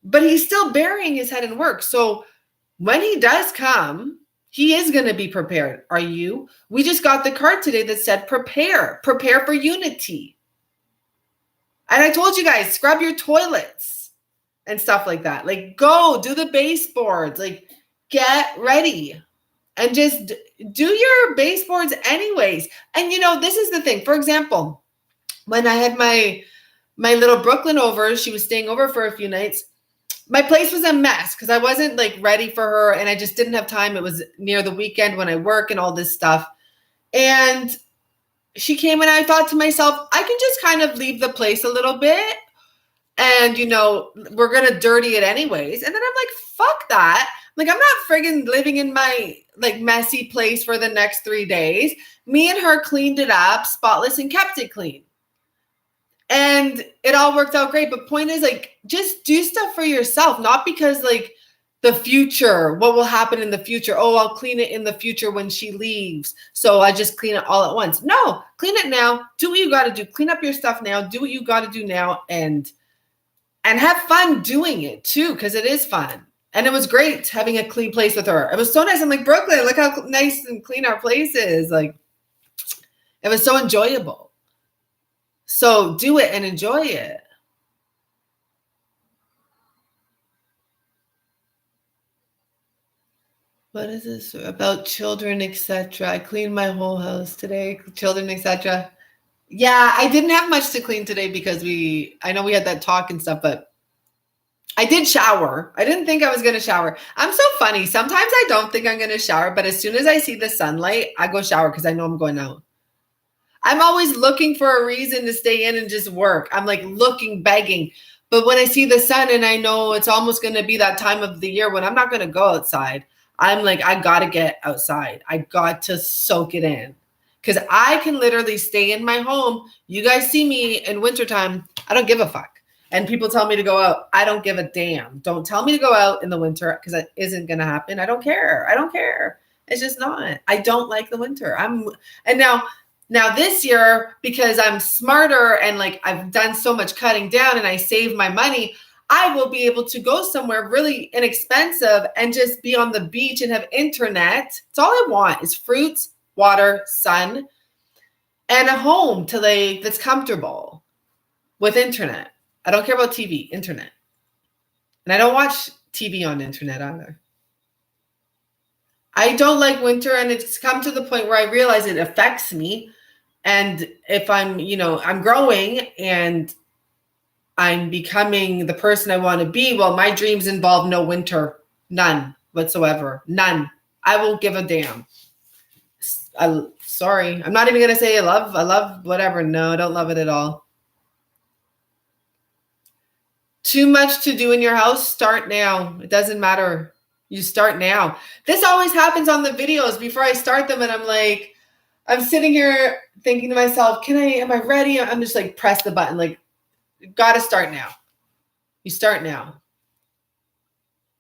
But he's still burying his head in work. So when he does come, he is going to be prepared. Are you? We just got the card today that said prepare. Prepare for unity. And I told you guys, scrub your toilets and stuff like that. Like, go do the baseboards. Like, get ready. And just do your baseboards anyways. And you know, this is the thing. For example, when I had my little Brooklyn over, she was staying over for a few nights. My place was a mess because I wasn't like ready for her, and I just didn't have time. It was near the weekend when I work and all this stuff. And she came, and I thought to myself, I can just kind of leave the place a little bit. And, you know, we're going to dirty it anyways. And then I'm like, fuck that. Like, I'm not friggin' living in my like messy place for the next 3 days. Me and her cleaned it up, spotless, and kept it clean. And it all worked out great. But point is, like, just do stuff for yourself, not because like the future, what will happen in the future? Oh, I'll clean it in the future when she leaves, so I just clean it all at once. No, clean it now. Do what you got to do. Clean up your stuff now. Do what you got to do now, and have fun doing it too, because it is fun. And it was great having a clean place with her. It was so nice. I'm like, Brooklyn, look how nice and clean our place is. Like, it was so enjoyable. So do it and enjoy it. What is this about? Children, etc. I cleaned my whole house today. Children, etc. Yeah, I didn't have much to clean today because I know we had that talk and stuff, but I did shower. I didn't think I was going to shower. I'm so funny. Sometimes I don't think I'm going to shower, but as soon as I see the sunlight, I go shower because I know I'm going out. I'm always looking for a reason to stay in and just work. I'm like looking, begging. But when I see the sun and I know it's almost going to be that time of the year when I'm not going to go outside, I'm like, I got to get outside. I got to soak it in. Because I can literally stay in my home. You guys see me in wintertime. I don't give a fuck. And people tell me to go out. I don't give a damn. Don't tell me to go out in the winter because that isn't going to happen. I don't care. I don't care. It's just not. I don't like the winter. And now this year, because I'm smarter and like I've done so much cutting down and I save my money, I will be able to go somewhere really inexpensive and just be on the beach and have internet. It's all I want is fruits, water, sun, and a home that's comfortable with internet. I don't care about TV, internet. And I don't watch TV on internet either. I don't like winter, and it's come to the point where I realize it affects me. And if I'm growing and I'm becoming the person I want to be, well, my dreams involve no winter, none whatsoever, none. I won't give a damn. Sorry, I'm not even going to say I love whatever. No, I don't love it at all. Too much to do in your house? Start now. It doesn't matter. You start now. This always happens on the videos before I start them, and I'm like, I'm sitting here thinking to myself, am I ready? I'm just like, press the button. Like, got to start now. You start now.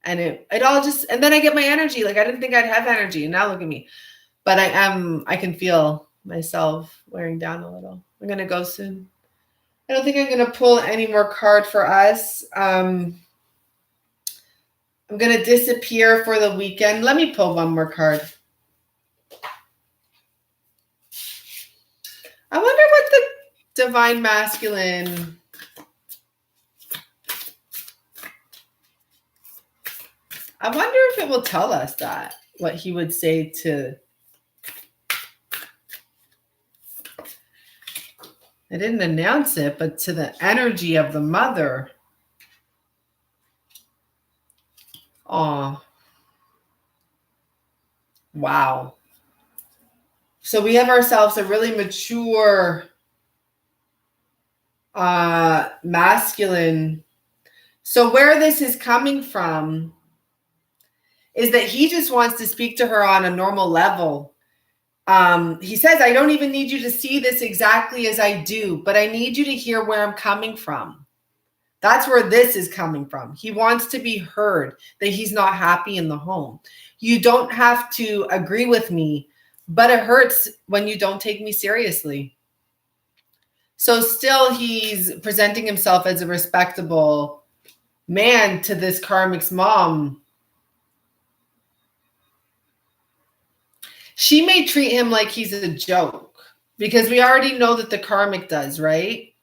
And it all just, and then I get my energy. Like, I didn't think I'd have energy, and now look at me. But I can feel myself wearing down a little. I'm going to go soon. I don't think I'm going to pull any more card for us. I'm going to disappear for the weekend. Let me pull one more card. I wonder what the Divine Masculine... I wonder if it will tell us that, what he would say to... I didn't announce it, but to the energy of the mother. Oh, wow. So we have ourselves a really mature masculine. So where this is coming from is that he just wants to speak to her on a normal level. He says, I don't even need you to see this exactly as I do, but I need you to hear where I'm coming from. That's where this is coming from. He wants to be heard, that he's not happy in the home. You don't have to agree with me, but it hurts when you don't take me seriously. So still he's presenting himself as a respectable man to this karmic's mom. She may treat him like he's a joke because we already know that the karmic does, right?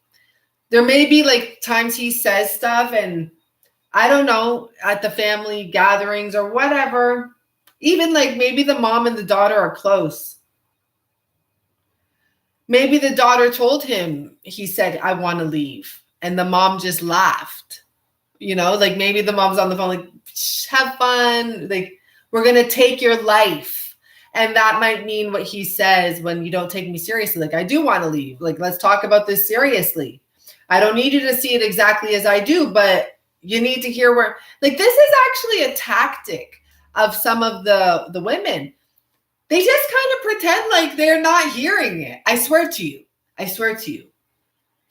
There may be like times he says stuff and I don't know, at the family gatherings or whatever, even like maybe the mom and the daughter are close. Maybe the daughter told him, he said, I want to leave. And the mom just laughed. Like maybe the mom's on the phone, like, have fun. Like, we're going to take your life. And that might mean what he says when you don't take me seriously. Like, I do want to leave. Like, let's talk about this seriously. I don't need you to see it exactly as I do, but you need to hear where, like, this is actually a tactic of some of the women. They just kind of pretend like they're not hearing it. I swear to you.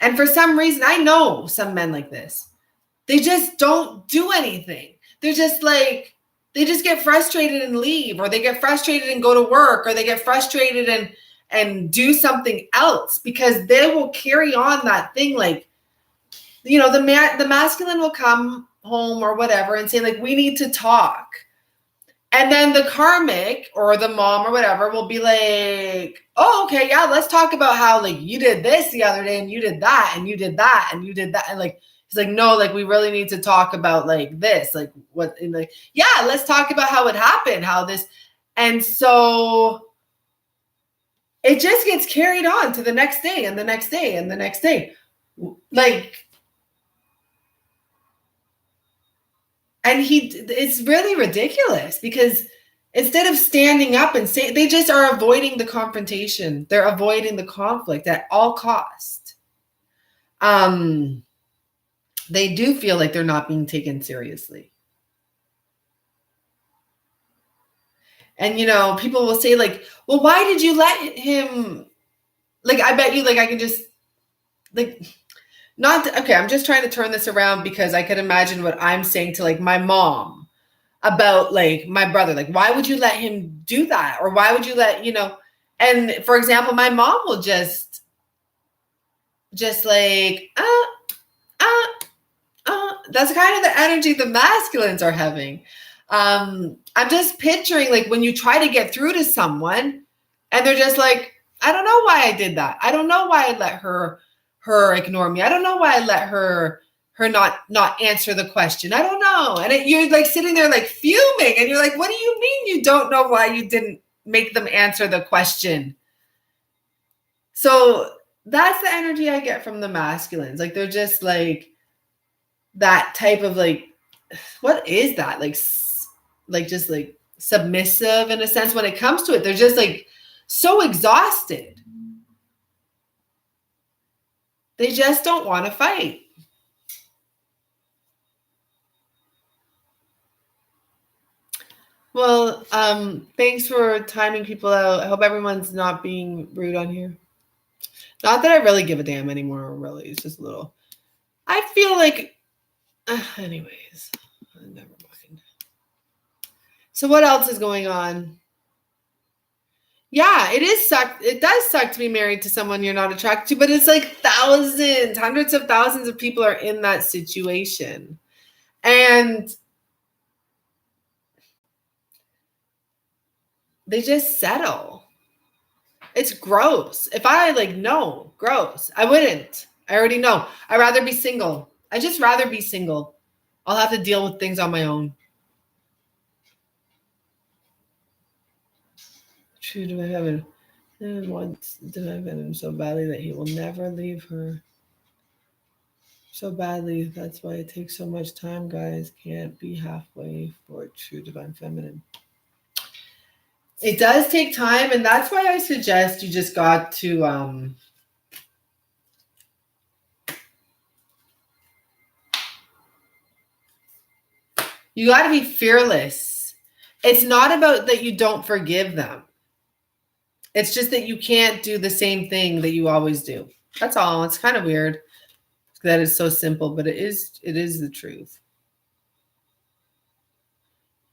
And for some reason, I know some men like this. They just don't do anything. They're just like, they just get frustrated and leave, or they get frustrated and go to work, or they get frustrated and do something else because they will carry on that thing. Like, the masculine will come home or whatever and say, like, we need to talk. And then the karmic or the mom or whatever will be like, oh, okay, yeah, let's talk about how, like, you did this the other day and you did that and you did that and you did that. And like, he's like, no, like, we really need to talk about like this, like what, and like, yeah, let's talk about how it happened, how this. And so it just gets carried on to the next day and the next day and the next day. Like, and it's really ridiculous because instead of standing up and saying, they just are avoiding the confrontation. They're avoiding the conflict at all cost. They do feel like they're not being taken seriously. And, people will say like, well, why did you let him, like, I bet you, like, I can just, like, okay, I'm just trying to turn this around because I could imagine what I'm saying to like my mom. about like my brother. Like, why would you let him do that? Or why would you let, and for example, my mom will just like, that's kind of the energy the masculines are having. I'm just picturing like when you try to get through to someone and they're just like, I don't know why I did that. I don't know why I let her ignore me. I don't know why I let her not answer the question. I don't know. And you're like sitting there like fuming and you're like, what do you mean you don't know why you didn't make them answer the question? So that's the energy I get from the masculines. Like they're just like that type of like, what is that? Like just like submissive in a sense when it comes to it. They're just like so exhausted. They just don't want to fight. Well, thanks for timing people out. I hope everyone's not being rude on here. Not that I really give a damn anymore, really. It's just a little. I feel like, anyways, never mind. So what else is going on? Yeah, it does suck to be married to someone you're not attracted to, but it's like thousands, hundreds of thousands of people are in that situation. And they just settle. It's gross. If I no, gross. I wouldn't. I already know. I'd rather be single. I'd just rather be single. I'll have to deal with things on my own. True to my heaven. And once did I offend him so badly that he will never leave her. So badly. That's why it takes so much time, guys. Can't be halfway for true divine feminine. It does take time, and that's why I suggest you just got to you got to be fearless. It's not about that you don't forgive them. It's just that you can't do the same thing that you always do. That's all. It's kind of weird that it's so simple, but it is the truth.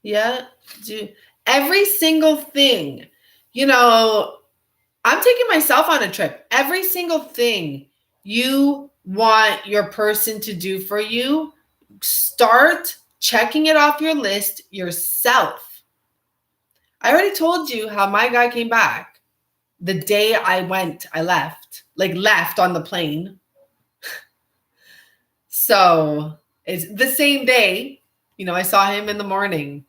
Yeah. Every single thing, I'm taking myself on a trip. Every single thing you want your person to do for you, start checking it off your list yourself. I already told you how my guy came back the day I left on the plane. So it's the same day, I saw him in the morning,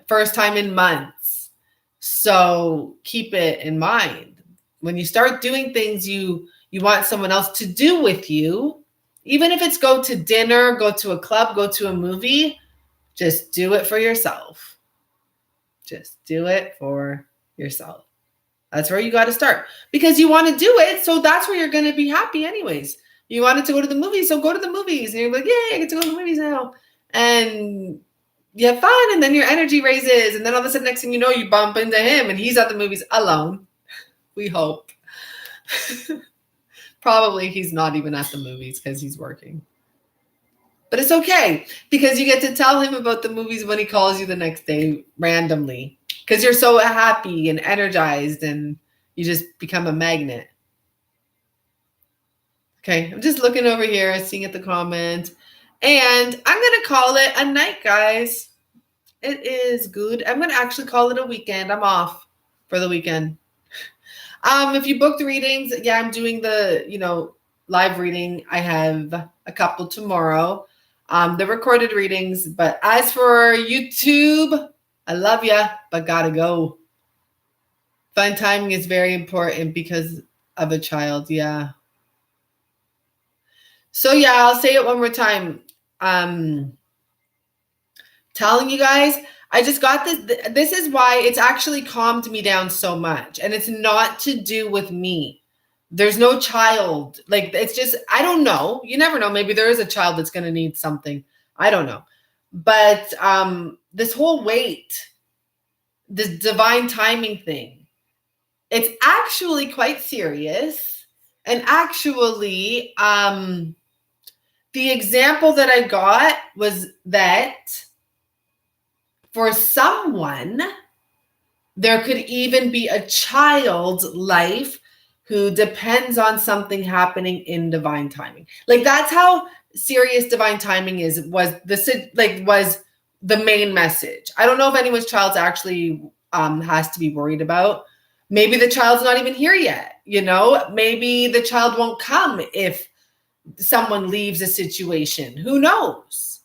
first time in months. So keep it in mind. When you start doing things you want someone else to do with you, even if it's go to dinner, go to a club, go to a movie, just do it for yourself. Just do it for yourself. That's where you got to start because you want to do it. So that's where you're going to be happy anyways. You wanted to go to the movies, so go to the movies. And you're like, yay, I get to go to the movies now. And you have fun, and then your energy raises. And then all of a sudden, next thing you know, you bump into him, and he's at the movies alone. We hope. Probably he's not even at the movies because he's working. But it's okay because you get to tell him about the movies when he calls you the next day randomly because you're so happy and energized, and you just become a magnet. Okay, I'm just looking over here, seeing at the comment, and I'm going to call it a night, guys. It is good. I'm going to actually call it a weekend. I'm off for the weekend. If you booked readings, yeah, I'm doing the, live reading. I have a couple tomorrow. The recorded readings, but as for YouTube, I love ya, but gotta go. Fun timing is very important because of a child, yeah. So yeah, I'll say it one more time. Telling you guys, I just got this. This is why it's actually calmed me down so much. And it's not to do with me. There's no child. It's just, I don't know. You never know. Maybe there is a child that's going to need something. I don't know. But this whole wait, this divine timing thing, it's actually quite serious. And actually, the example that I got was that for someone, there could even be a child's life who depends on something happening in divine timing. Like that's how serious divine timing was the main message. I don't know if anyone's child's actually has to be worried about. Maybe the child's not even here yet, you know? Maybe the child won't come if someone leaves a situation. Who knows?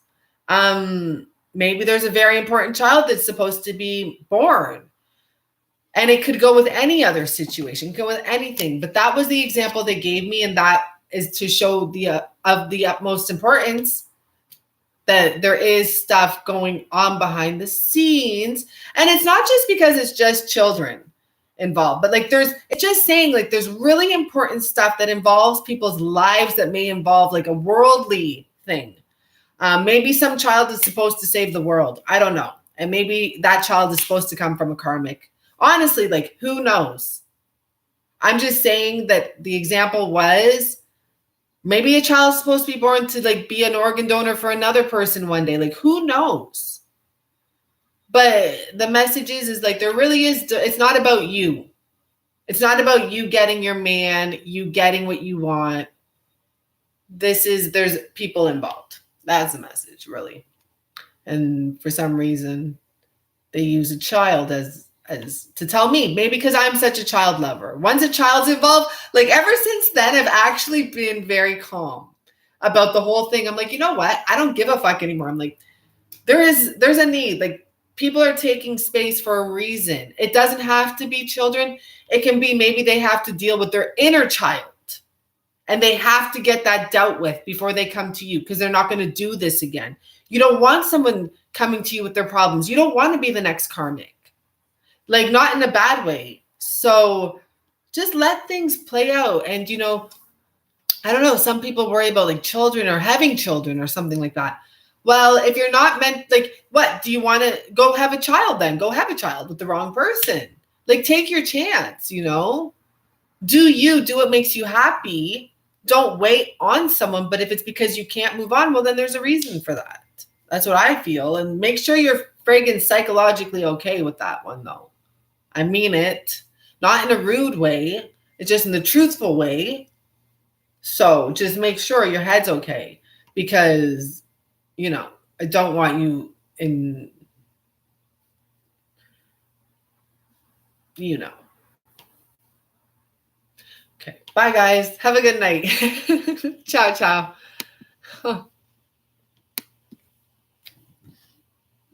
Maybe there's a very important child that's supposed to be born. And it could go with any other situation, go with anything. But that was the example they gave me, and that is to show of the utmost importance that there is stuff going on behind the scenes. And it's not just because it's just children involved, but like it's just saying like there's really important stuff that involves people's lives that may involve like a worldly thing. Maybe some child is supposed to save the world. I don't know. And maybe that child is supposed to come from a karmic. Honestly, like who knows? I'm just saying that the example was maybe a child's supposed to be born to like be an organ donor for another person one day. Like who knows? But the message is like there really is. It's not about you. It's not about you getting your man, you getting what you want. There's people involved. That's the message, really. And for some reason, they use a child as to tell me, maybe because I'm such a child lover. Once a child's involved, like ever since then, I've actually been very calm about the whole thing. I'm like, you know what? I don't give a fuck anymore. I'm like, there's a need. Like people are taking space for a reason. It doesn't have to be children. It can be maybe they have to deal with their inner child and they have to get that dealt with before they come to you because they're not going to do this again. You don't want someone coming to you with their problems. You don't want to be the next karmic. Like not in a bad way. So just let things play out. And, you know, I don't know, some people worry about like children or having children or something like that. Well, if you're not meant, like, what, do you want to go have a child then? Go have a child with the wrong person. Like take your chance, you know, do what makes you happy. Don't wait on someone. But if it's because you can't move on, well, then there's a reason for that. That's what I feel. And make sure you're friggin' psychologically okay with that one though. I mean it, not in a rude way. It's just in the truthful way. So just make sure your head's okay because, you know, I don't want you in, you know. Okay. Bye, guys. Have a good night. Ciao, ciao.